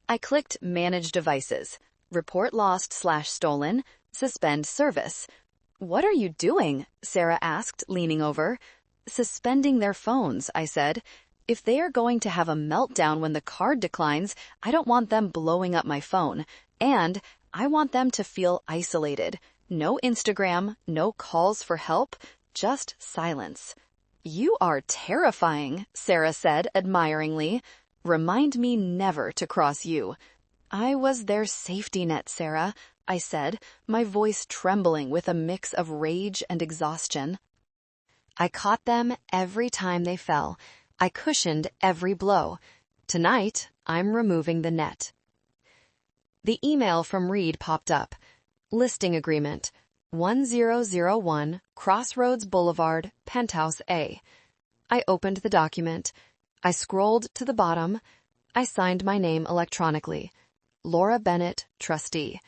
I clicked Manage Devices. Report lost/stolen. Suspend service. What are you doing? Sarah asked, leaning over. Suspending their phones, I said. If they are going to have a meltdown when the card declines, I don't want them blowing up my phone. And I want them to feel isolated. No Instagram, no calls for help, just silence. You are terrifying, Sarah said admiringly. Remind me never to cross you. I was their safety net, Sarah, I said, my voice trembling with a mix of rage and exhaustion. I caught them every time they fell. I cushioned every blow. Tonight, I'm removing the net. The email from Reed popped up. Listing agreement. 1001 Crossroads Boulevard, Penthouse A. I opened the document. I scrolled to the bottom. I signed my name electronically. Laura Bennett, trustee.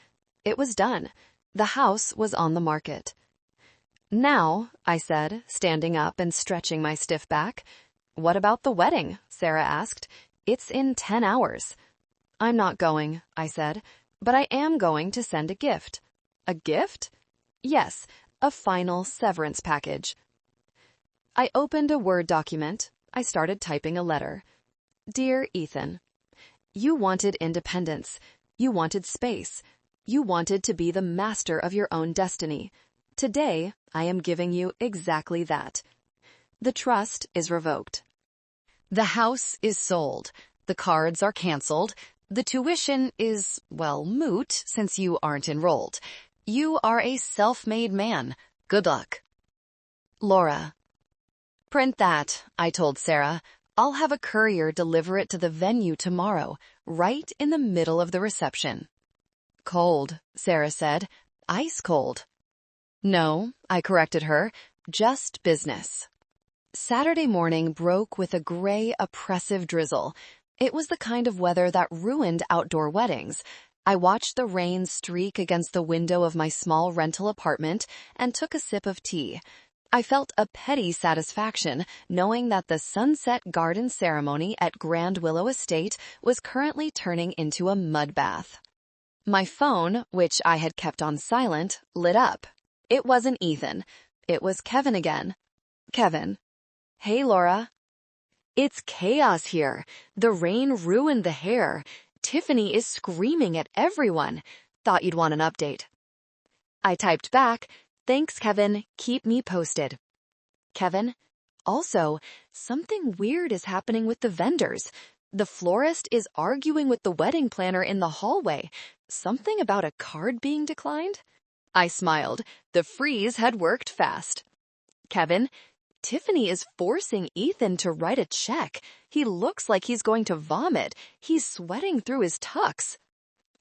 It was done. The house was on the market. Now, I said, standing up and stretching my stiff back. What about the wedding? Sarah asked. It's in 10 hours. I'm not going, I said, but I am going to send a gift. A gift? Yes, a final severance package. I opened a Word document. I started typing a letter. Dear Ethan, you wanted independence. You wanted space. You wanted to be the master of your own destiny. Today, I am giving you exactly that. The trust is revoked. The house is sold. The cards are canceled. The tuition is, well, moot since you aren't enrolled. You are a self-made man. Good luck. Laura. Print that, I told Sarah. I'll have a courier deliver it to the venue tomorrow, right in the middle of the reception. Cold, Sarah said. Ice cold. No, I corrected her. Just business. Saturday morning broke with a gray, oppressive drizzle. It was the kind of weather that ruined outdoor weddings. I watched the rain streak against the window of my small rental apartment and took a sip of tea. I felt a petty satisfaction knowing that the sunset garden ceremony at Grand Willow Estate was currently turning into a mud bath. My phone, which I had kept on silent, lit up. It wasn't Ethan. It was Kevin again. Kevin. Hey, Laura. It's chaos here. The rain ruined the hair. Tiffany is screaming at everyone. Thought you'd want an update. I typed back, thanks, Kevin. Keep me posted. Kevin, also, something weird is happening with the vendors. The florist is arguing with the wedding planner in the hallway. Something about a card being declined? I smiled. The freeze had worked fast. Kevin, Tiffany is forcing Ethan to write a check. He looks like he's going to vomit. He's sweating through his tux.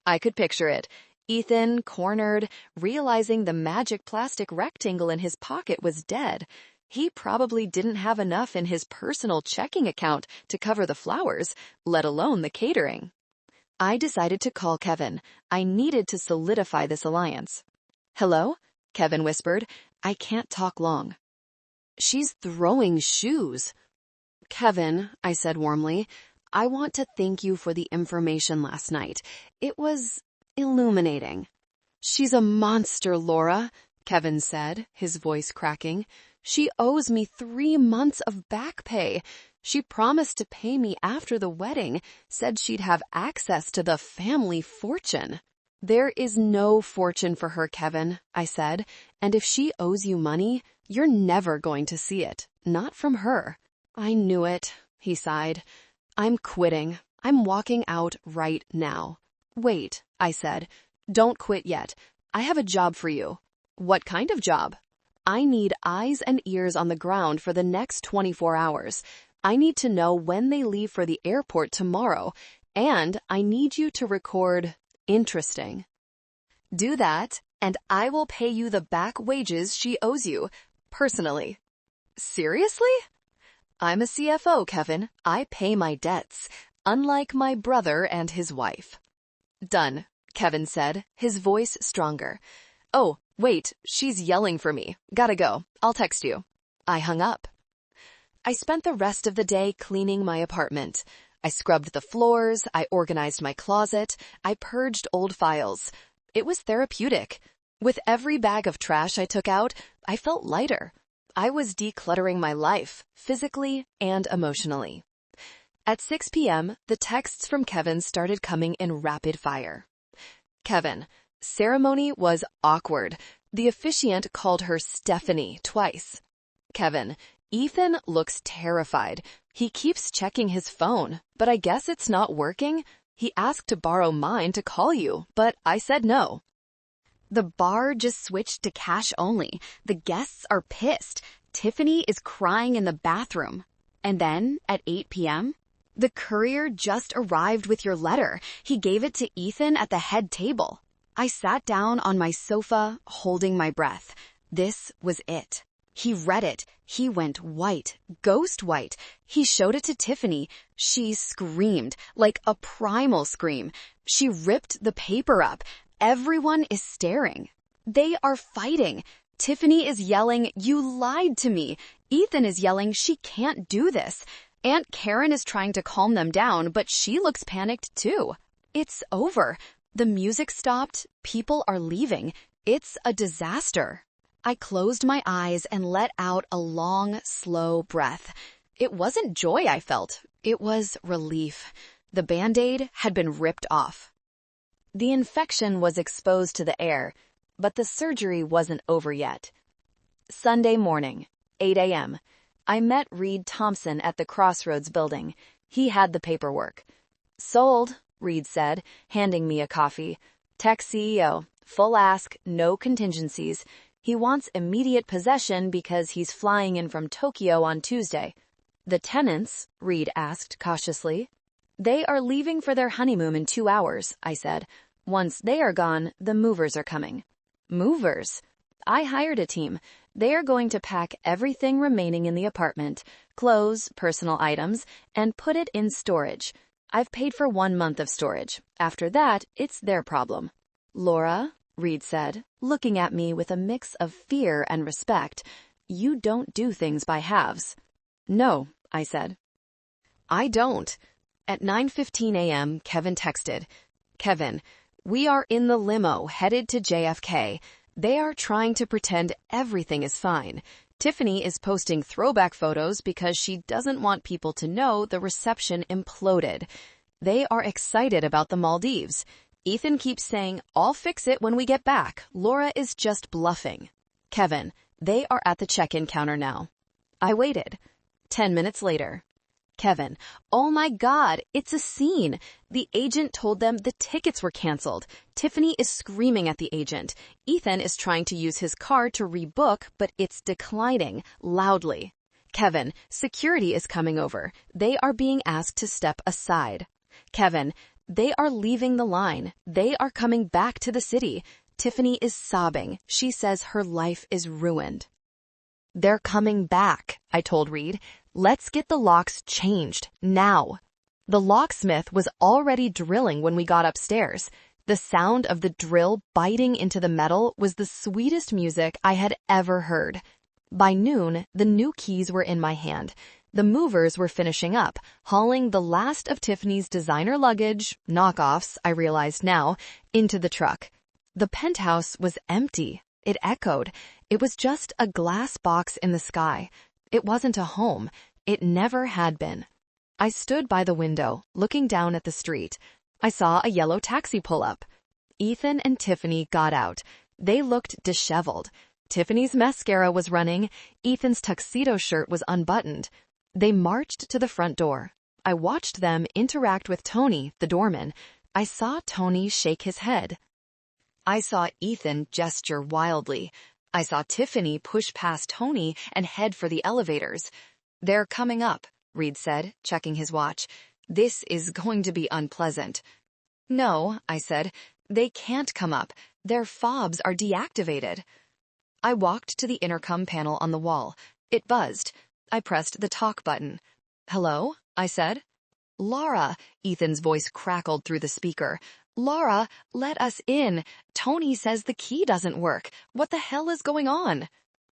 I could picture it. Ethan, cornered, realizing the magic plastic rectangle in his pocket was dead. He probably didn't have enough in his personal checking account to cover the flowers, let alone the catering. I decided to call Kevin. I needed to solidify this alliance. Hello? Kevin whispered. I can't talk long. She's throwing shoes. Kevin, I said warmly, I want to thank you for the information last night. It was illuminating. She's a monster, Laura, Kevin said, his voice cracking. She owes me 3 months of back pay. She promised to pay me after the wedding, said she'd have access to the family fortune. There is no fortune for her, Kevin, I said, and if she owes you money, you're never going to see it, not from her. I knew it, he sighed. I'm quitting. I'm walking out right now. Wait, I said. Don't quit yet. I have a job for you. What kind of job? I need eyes and ears on the ground for the next 24 hours. I need to know when they leave for the airport tomorrow, and I need you to record interesting. Do that, and I will pay you the back wages she owes you, personally. Seriously? I'm a CFO, Kevin. I pay my debts, unlike my brother and his wife. Done, Kevin said, his voice stronger. Oh, wait, she's yelling for me. Gotta go. I'll text you. I hung up. I spent the rest of the day cleaning my apartment. I scrubbed the floors, I organized my closet, I purged old files. It was therapeutic. With every bag of trash I took out, I felt lighter. I was decluttering my life, physically and emotionally. At 6 p.m., the texts from Kevin started coming in rapid fire. Kevin, ceremony was awkward. The officiant called her Stephanie twice. Kevin, Ethan looks terrified. He keeps checking his phone, but I guess it's not working. He asked to borrow mine to call you, but I said no. The bar just switched to cash only. The guests are pissed. Tiffany is crying in the bathroom. And then, at 8 p.m., the courier just arrived with your letter. He gave it to Ethan at the head table. I sat down on my sofa, holding my breath. This was it. He read it. He went white, ghost white. He showed it to Tiffany. She screamed, like a primal scream. She ripped the paper up. Everyone is staring. They are fighting. Tiffany is yelling, "You lied to me." Ethan is yelling, "She can't do this." Aunt Karen is trying to calm them down, but she looks panicked too. It's over. The music stopped. People are leaving. It's a disaster. I closed my eyes and let out a long, slow breath. It wasn't joy I felt. It was relief. The Band-Aid had been ripped off. The infection was exposed to the air, but the surgery wasn't over yet. Sunday morning, 8 a.m. I met Reed Thompson at the Crossroads building. He had the paperwork. Sold, Reed said, handing me a coffee. Tech CEO, full ask, no contingencies. He wants immediate possession because he's flying in from Tokyo on Tuesday. The tenants, Reed asked cautiously. They are leaving for their honeymoon in 2 hours, I said. Once they are gone, the movers are coming. Movers? I hired a team. They are going to pack everything remaining in the apartment, clothes, personal items, and put it in storage. I've paid for 1 month of storage. After that, it's their problem. Laura, Reed said, looking at me with a mix of fear and respect, you don't do things by halves. No, I said. I don't. At 9:15 a.m., Kevin texted, Kevin, we are in the limo headed to JFK. They are trying to pretend everything is fine. Tiffany is posting throwback photos because she doesn't want people to know the reception imploded. They are excited about the Maldives. Ethan keeps saying, I'll fix it when we get back. Laura is just bluffing. Kevin, they are at the check-in counter now. I waited. 10 minutes later. Kevin, oh my God, it's a scene. The agent told them the tickets were canceled. Tiffany is screaming at the agent. Ethan is trying to use his card to rebook, but it's declining, loudly. Kevin, security is coming over. They are being asked to step aside. Kevin, they are leaving the line. They are coming back to the city. Tiffany is sobbing. She says her life is ruined. They're coming back, I told Reed. Let's get the locks changed, now. The locksmith was already drilling when we got upstairs. The sound of the drill biting into the metal was the sweetest music I had ever heard. By noon, the new keys were in my hand. The movers were finishing up, hauling the last of Tiffany's designer luggage, knockoffs, I realized now, into the truck. The penthouse was empty. It echoed. It was just a glass box in the sky. It wasn't a home. It never had been. I stood by the window, looking down at the street. I saw a yellow taxi pull up. Ethan and Tiffany got out. They looked disheveled. Tiffany's mascara was running. Ethan's tuxedo shirt was unbuttoned. They marched to the front door. I watched them interact with Tony, the doorman. I saw Tony shake his head. I saw Ethan gesture wildly. I saw Tiffany push past Tony and head for the elevators. They're coming up, Reed said, checking his watch. This is going to be unpleasant. No, I said. They can't come up. Their fobs are deactivated. I walked to the intercom panel on the wall. It buzzed. I pressed the talk button. Hello? I said. Laura, Ethan's voice crackled through the speaker. Laura, let us in. Tony says the key doesn't work. What the hell is going on?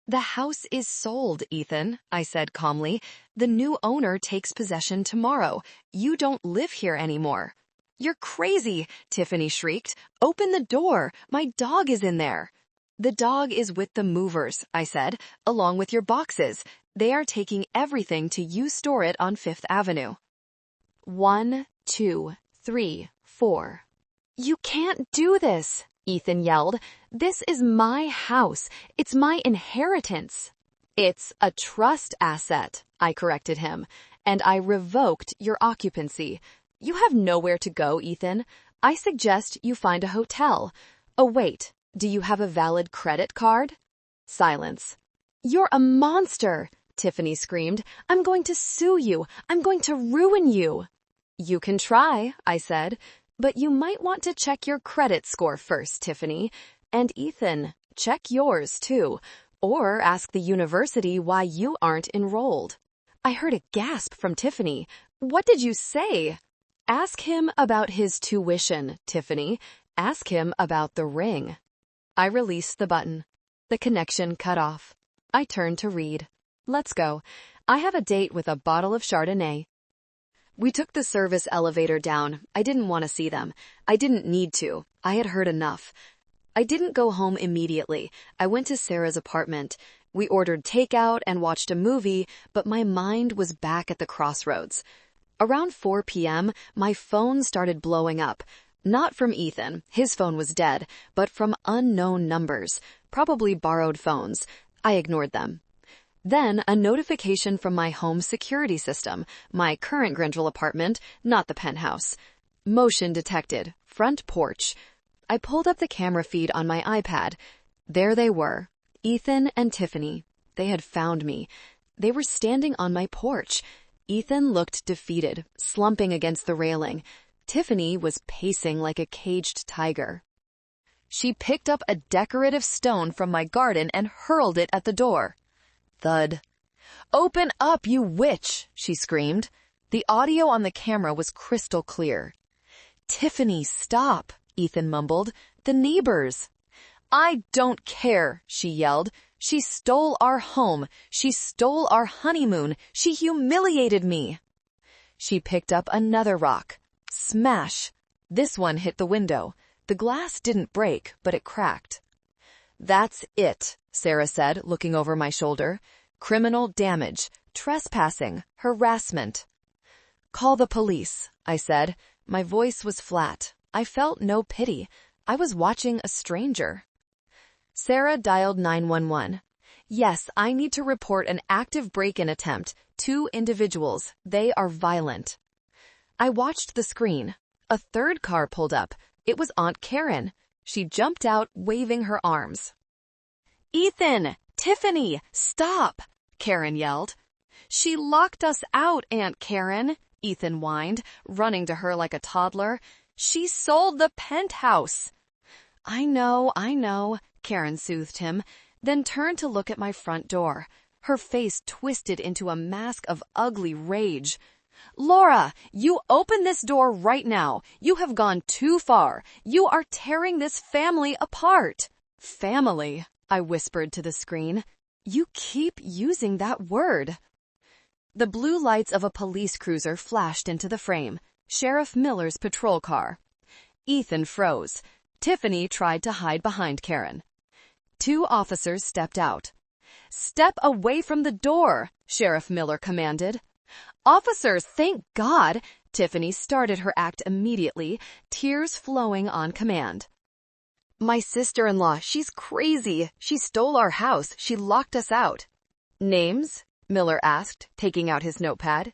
The house is sold, Ethan, I said calmly. The new owner takes possession tomorrow. You don't live here anymore. You're crazy, Tiffany shrieked. Open the door. My dog is in there. The dog is with the movers, I said, along with your boxes. They are taking everything to you store it on 5th Avenue. 1, 2, 3, 4. You can't do this, Ethan yelled. This is my house. It's my inheritance. It's a trust asset, I corrected him, and I revoked your occupancy. You have nowhere to go, Ethan. I suggest you find a hotel. Oh, wait, do you have a valid credit card? Silence. You're a monster, Tiffany screamed. I'm going to sue you. I'm going to ruin you. You can try, I said. But you might want to check your credit score first, Tiffany. And Ethan, check yours, too. Or ask the university why you aren't enrolled. I heard a gasp from Tiffany. What did you say? Ask him about his tuition, Tiffany. Ask him about the ring. I released the button. The connection cut off. I turned to Reed. Let's go. I have a date with a bottle of Chardonnay. We took the service elevator down. I didn't want to see them. I didn't need to. I had heard enough. I didn't go home immediately. I went to Sarah's apartment. We ordered takeout and watched a movie, but my mind was back at the crossroads. Around 4 p.m., my phone started blowing up. Not from Ethan. His phone was dead, but from unknown numbers, probably borrowed phones. I ignored them. Then a notification from my home security system, my current Grindrell apartment, not the penthouse. Motion detected. Front porch. I pulled up the camera feed on my iPad. There they were. Ethan and Tiffany. They had found me. They were standing on my porch. Ethan looked defeated, slumping against the railing. Tiffany was pacing like a caged tiger. She picked up a decorative stone from my garden and hurled it at the door. Thud. "Open up, you witch!" she screamed. The audio on the camera was crystal clear. "Tiffany, stop," Ethan mumbled. "The neighbors." "I don't care," she yelled. "She stole our home. She stole our honeymoon. She humiliated me." She picked up another rock. Smash! This one hit the window. The glass didn't break, but it cracked. "That's it," Sarah said, looking over my shoulder. "Criminal damage, trespassing, harassment." "Call the police," I said. My voice was flat. I felt no pity. I was watching a stranger. Sarah dialed 911. "Yes, I need to report an active break-in attempt. 2 individuals. They are violent." I watched the screen. A third car pulled up. It was Aunt Karen. She jumped out, waving her arms. "Ethan! Tiffany! Stop!" Karen yelled. "She locked us out, Aunt Karen," Ethan whined, running to her like a toddler. "She sold the penthouse." I know, Karen soothed him, then turned to look at my front door. Her face twisted into a mask of ugly rage. "Laura, you open this door right now. You have gone too far. You are tearing this family apart." "Family," I whispered to the screen. "You keep using that word." The blue lights of a police cruiser flashed into the frame. Sheriff Miller's patrol car. Ethan froze. Tiffany tried to hide behind Karen. 2 officers stepped out. "Step away from the door," Sheriff Miller commanded. "Officers, thank God!" Tiffany started her act immediately, tears flowing on command. "My sister-in-law, she's crazy. She stole our house. She locked us out." "Names?" Miller asked, taking out his notepad.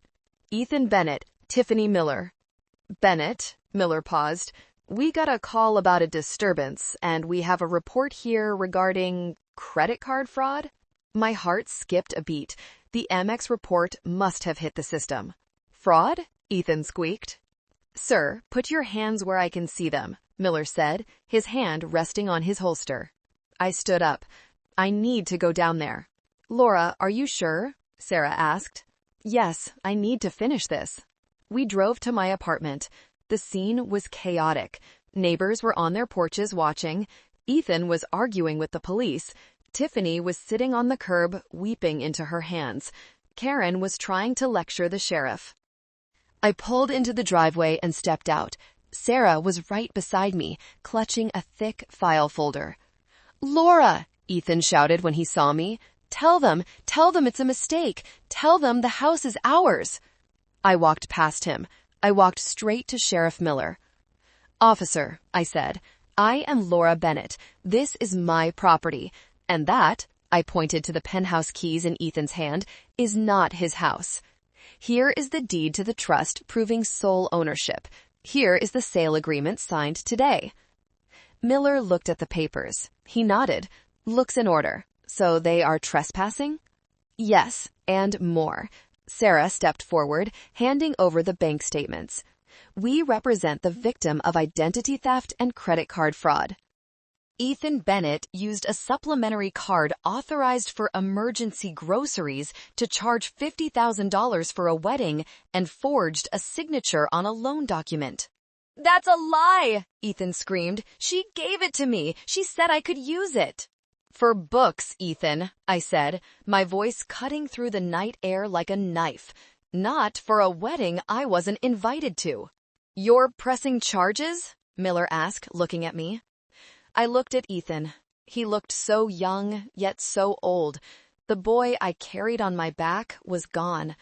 "Ethan Bennett, Tiffany Miller." "Bennett," Miller paused. "We got a call about a disturbance, and we have a report here regarding credit card fraud." My heart skipped a beat. The Amex report must have hit the system. "Fraud?" Ethan squeaked. "Sir, put your hands where I can see them," Miller said, his hand resting on his holster. I stood up. "I need to go down there." "Laura, are you sure?" Sarah asked. "Yes, I need to finish this." We drove to my apartment. The scene was chaotic. Neighbors were on their porches watching. Ethan was arguing with the police. Tiffany was sitting on the curb, weeping into her hands. Karen was trying to lecture the sheriff. I pulled into the driveway and stepped out. Sarah was right beside me, clutching a thick file folder. "Laura!" Ethan shouted when he saw me. Tell them it's a mistake. Tell them the house is ours." I walked past him. I walked straight to Sheriff Miller. "Officer," I said, "I am Laura Bennett. This is my property. And that," I pointed to the penthouse keys in Ethan's hand, "is not his house. Here is the deed to the trust proving sole ownership. Here is the sale agreement signed today." Miller looked at the papers. He nodded. "Looks in order. So they are trespassing?" "Yes, and more." Sarah stepped forward, handing over the bank statements. "We represent the victim of identity theft and credit card fraud. Ethan Bennett used a supplementary card authorized for emergency groceries to charge $50,000 for a wedding and forged a signature on a loan document." "That's a lie!" Ethan screamed. "She gave it to me. She said I could use it." "For books, Ethan," I said, my voice cutting through the night air like a knife. "Not for a wedding I wasn't invited to." "You're pressing charges?" Miller asked, looking at me. I looked at Ethan. He looked so young, yet so old. The boy I carried on my back was gone.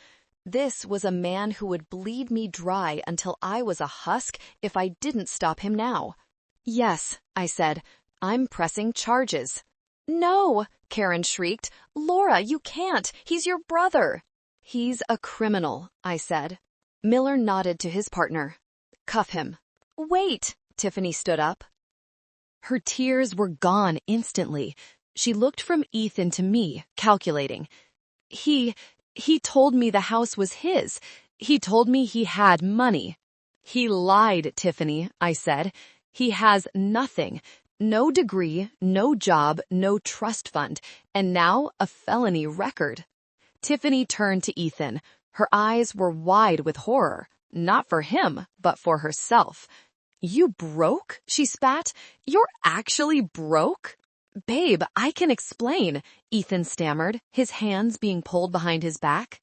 This was a man who would bleed me dry until I was a husk if I didn't stop him now. "Yes," I said, "I'm pressing charges." "No!" Karen shrieked. "Laura, you can't. He's your brother." "He's a criminal," I said. Miller nodded to his partner. "Cuff him." "Wait!" Tiffany stood up. Her tears were gone instantly. She looked from Ethan to me, calculating. He told me the house was his. He told me he had money." "He lied, Tiffany," I said. "He has nothing. No degree, no job, no trust fund, and now a felony record." Tiffany turned to Ethan. Her eyes were wide with horror, not for him, but for herself. "You broke?" she spat. "You're actually broke?" "Babe, I can explain," Ethan stammered, his hands being pulled behind his back.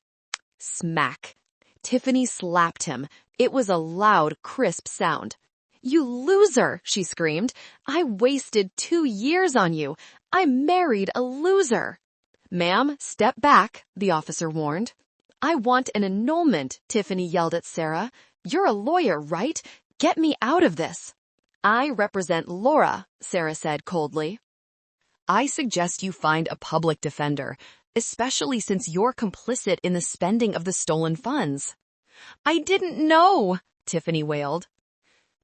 Smack. Tiffany slapped him. It was a loud, crisp sound. "You loser," she screamed. "I wasted 2 years on you. I married a loser." "Ma'am, step back," the officer warned. "I want an annulment," Tiffany yelled at Sarah. "You're a lawyer, right? Get me out of this." "I represent Laura," Sarah said coldly. "I suggest you find a public defender, especially since you're complicit in the spending of the stolen funds." "I didn't know," Tiffany wailed.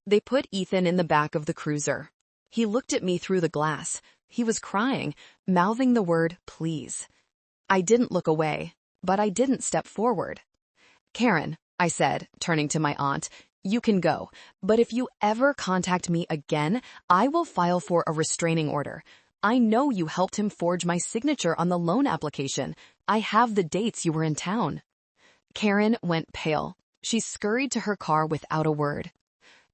They put Ethan in the back of the cruiser. He looked at me through the glass. He was crying, mouthing the word, "please." I didn't look away, but I didn't step forward. "Karen," I said, turning to my aunt, "you can go, but if you ever contact me again, I will file for a restraining order. I know you helped him forge my signature on the loan application. I have the dates you were in town." Karen went pale. She scurried to her car without a word.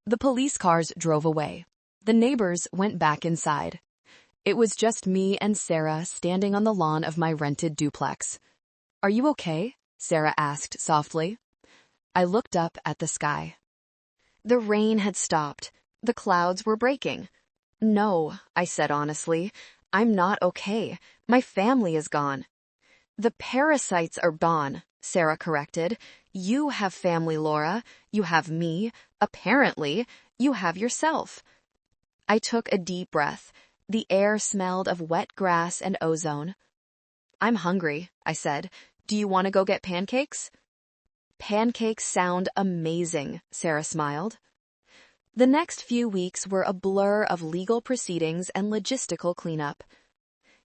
The police cars drove away. The neighbors went back inside. It was just me and Sarah standing on the lawn of my rented duplex. "Are you okay?" Sarah asked softly. I looked up at the sky. The rain had stopped. The clouds were breaking. "No," I said honestly. "I'm not okay. My family is gone." "The parasites are gone," Sarah corrected. "You have family, Laura. You have me. Apparently, you have yourself." I took a deep breath. The air smelled of wet grass and ozone. "I'm hungry," I said. "Do you want to go get pancakes?" "Pancakes sound amazing," Sarah smiled. The next few weeks were a blur of legal proceedings and logistical cleanup.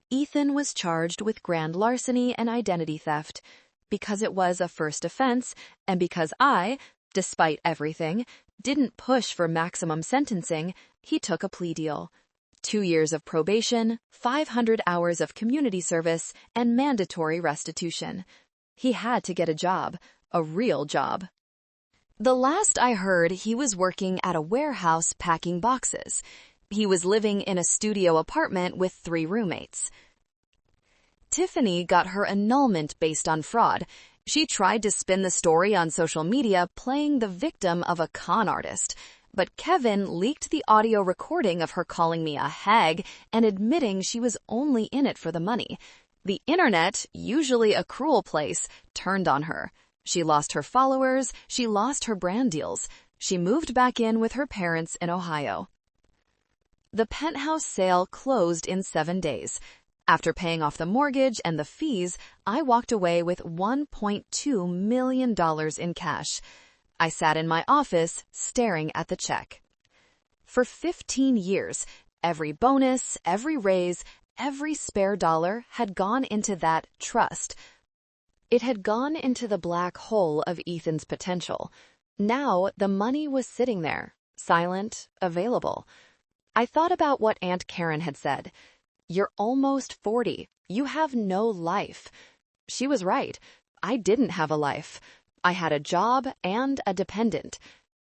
Ethan was charged with grand larceny and identity theft. Because it was a first offense, and because I, despite everything, didn't push for maximum sentencing, he took a plea deal. 2 years of probation, 500 hours of community service, and mandatory restitution. He had to get a job, a real job. The last I heard, he was working at a warehouse packing boxes. He was living in a studio apartment with 3 roommates. Tiffany got her annulment based on fraud. She tried to spin the story on social media, playing the victim of a con artist. But Kevin leaked the audio recording of her calling me a hag and admitting she was only in it for the money. The internet, usually a cruel place, turned on her. She lost her followers, she lost her brand deals. She moved back in with her parents in Ohio. The penthouse sale closed in 7 days. After paying off the mortgage and the fees, I walked away with $1.2 million in cash. I sat in my office, staring at the check. For 15 years, every bonus, every raise, every spare dollar had gone into that trust. It had gone into the black hole of Ethan's potential. Now the money was sitting there, silent, available. I thought about what Aunt Karen had said. "You're almost 40. You have no life." She was right. I didn't have a life. I had a job and a dependent.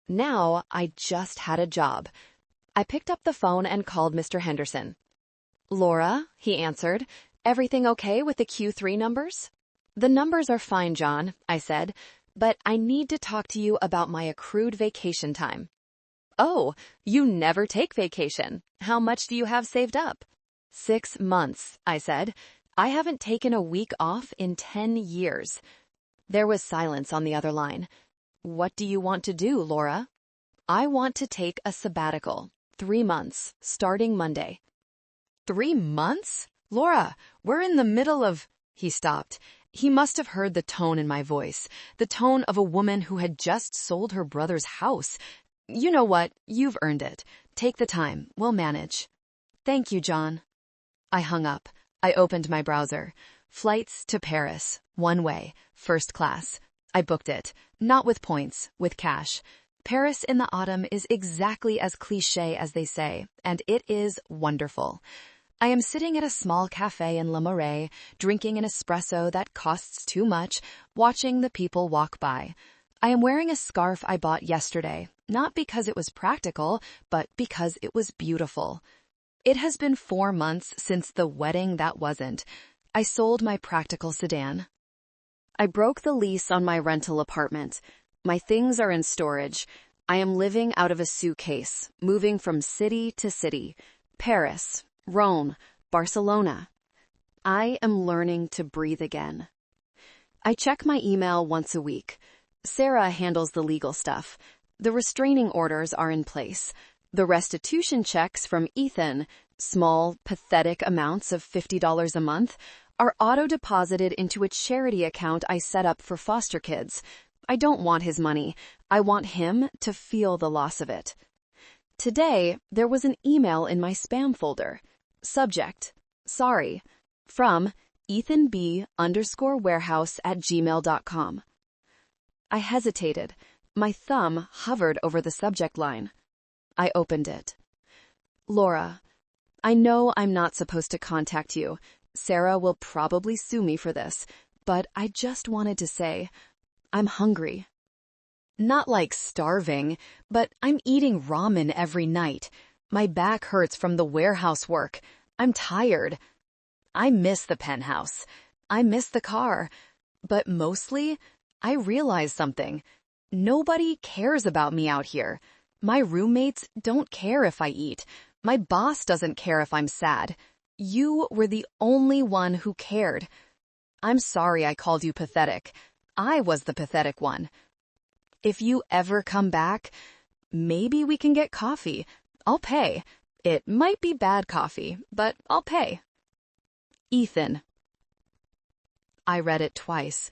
Now I just had a job. I picked up the phone and called Mr. Henderson. "Laura," he answered. "Everything okay with the Q3 numbers?" "The numbers are fine, John," I said, "but I need to talk to you about my accrued vacation time." "Oh, you never take vacation. How much do you have saved up?" 6 months, I said. "I haven't taken a week off in 10 years. There was silence on the other line. "What do you want to do, Laura?" "I want to take a sabbatical. 3 months, starting Monday." 3 months? Laura, we're in the middle of... He stopped. He must have heard the tone in my voice, the tone of a woman who had just sold her brother's house. "You know what? You've earned it. Take the time. We'll manage." "Thank you, John." I hung up. I opened my browser. Flights to Paris, one way, first class. I booked it, not with points, with cash. Paris in the autumn is exactly as cliché as they say, and it is wonderful. I am sitting at a small cafe in Le Marais, drinking an espresso that costs too much, watching the people walk by. I am wearing a scarf I bought yesterday, not because it was practical, but because it was beautiful. It has been 4 months since the wedding that wasn't. I sold my practical sedan. I broke the lease on my rental apartment. My things are in storage. I am living out of a suitcase, moving from city to city. Paris, Rome, Barcelona. I am learning to breathe again. I check my email once a week. Sarah handles the legal stuff. The restraining orders are in place. The restitution checks from Ethan, small, pathetic amounts of $50 a month, are auto-deposited into a charity account I set up for foster kids. I don't want his money. I want him to feel the loss of it. Today, there was an email in my spam folder. Subject: sorry. From ethanb_warehouse@gmail.com. I hesitated. My thumb hovered over the subject line. I opened it. Laura, I know I'm not supposed to contact you. Sarah will probably sue me for this, but I just wanted to say, I'm hungry. Not like starving, but I'm eating ramen every night. My back hurts from the warehouse work. I'm tired. I miss the penthouse. I miss the car. But mostly, I realize something. Nobody cares about me out here. My roommates don't care if I eat. My boss doesn't care if I'm sad. You were the only one who cared. I'm sorry I called you pathetic. I was the pathetic one. If you ever come back, maybe we can get coffee. I'll pay. It might be bad coffee, but I'll pay. Ethan. I read it twice.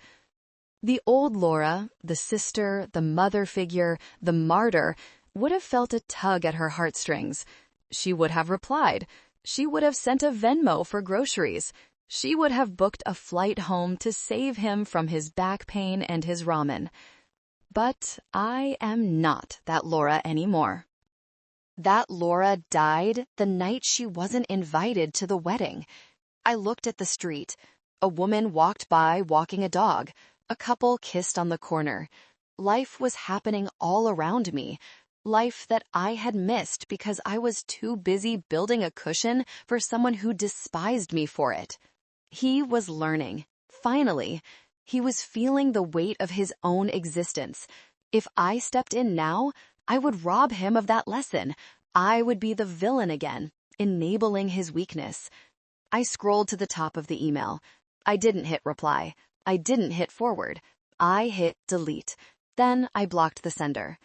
The old Laura, the sister, the mother figure, the martyr, would have felt a tug at her heartstrings. She would have replied. She would have sent a Venmo for groceries. She would have booked a flight home to save him from his back pain and his ramen. But I am not that Laura anymore. That Laura died the night she wasn't invited to the wedding. I looked at the street. A woman walked by walking a dog. A couple kissed on the corner. Life was happening all around me. Life that I had missed because I was too busy building a cushion for someone who despised me for it. He was learning. Finally, he was feeling the weight of his own existence. If I stepped in now, I would rob him of that lesson. I would be the villain again, enabling his weakness. I scrolled to the top of the email. I didn't hit reply. I didn't hit forward. I hit delete. Then I blocked the sender.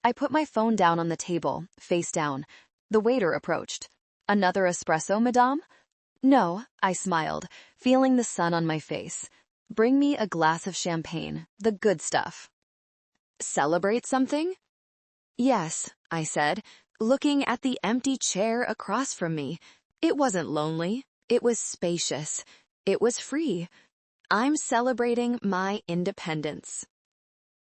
I put my phone down on the table, face down. The waiter approached. Another espresso, madame? No, I smiled, feeling the sun on my face. Bring me a glass of champagne, the good stuff. Celebrate something? Yes, I said, looking at the empty chair across from me. It wasn't lonely. It was spacious. It was free. I'm celebrating my independence.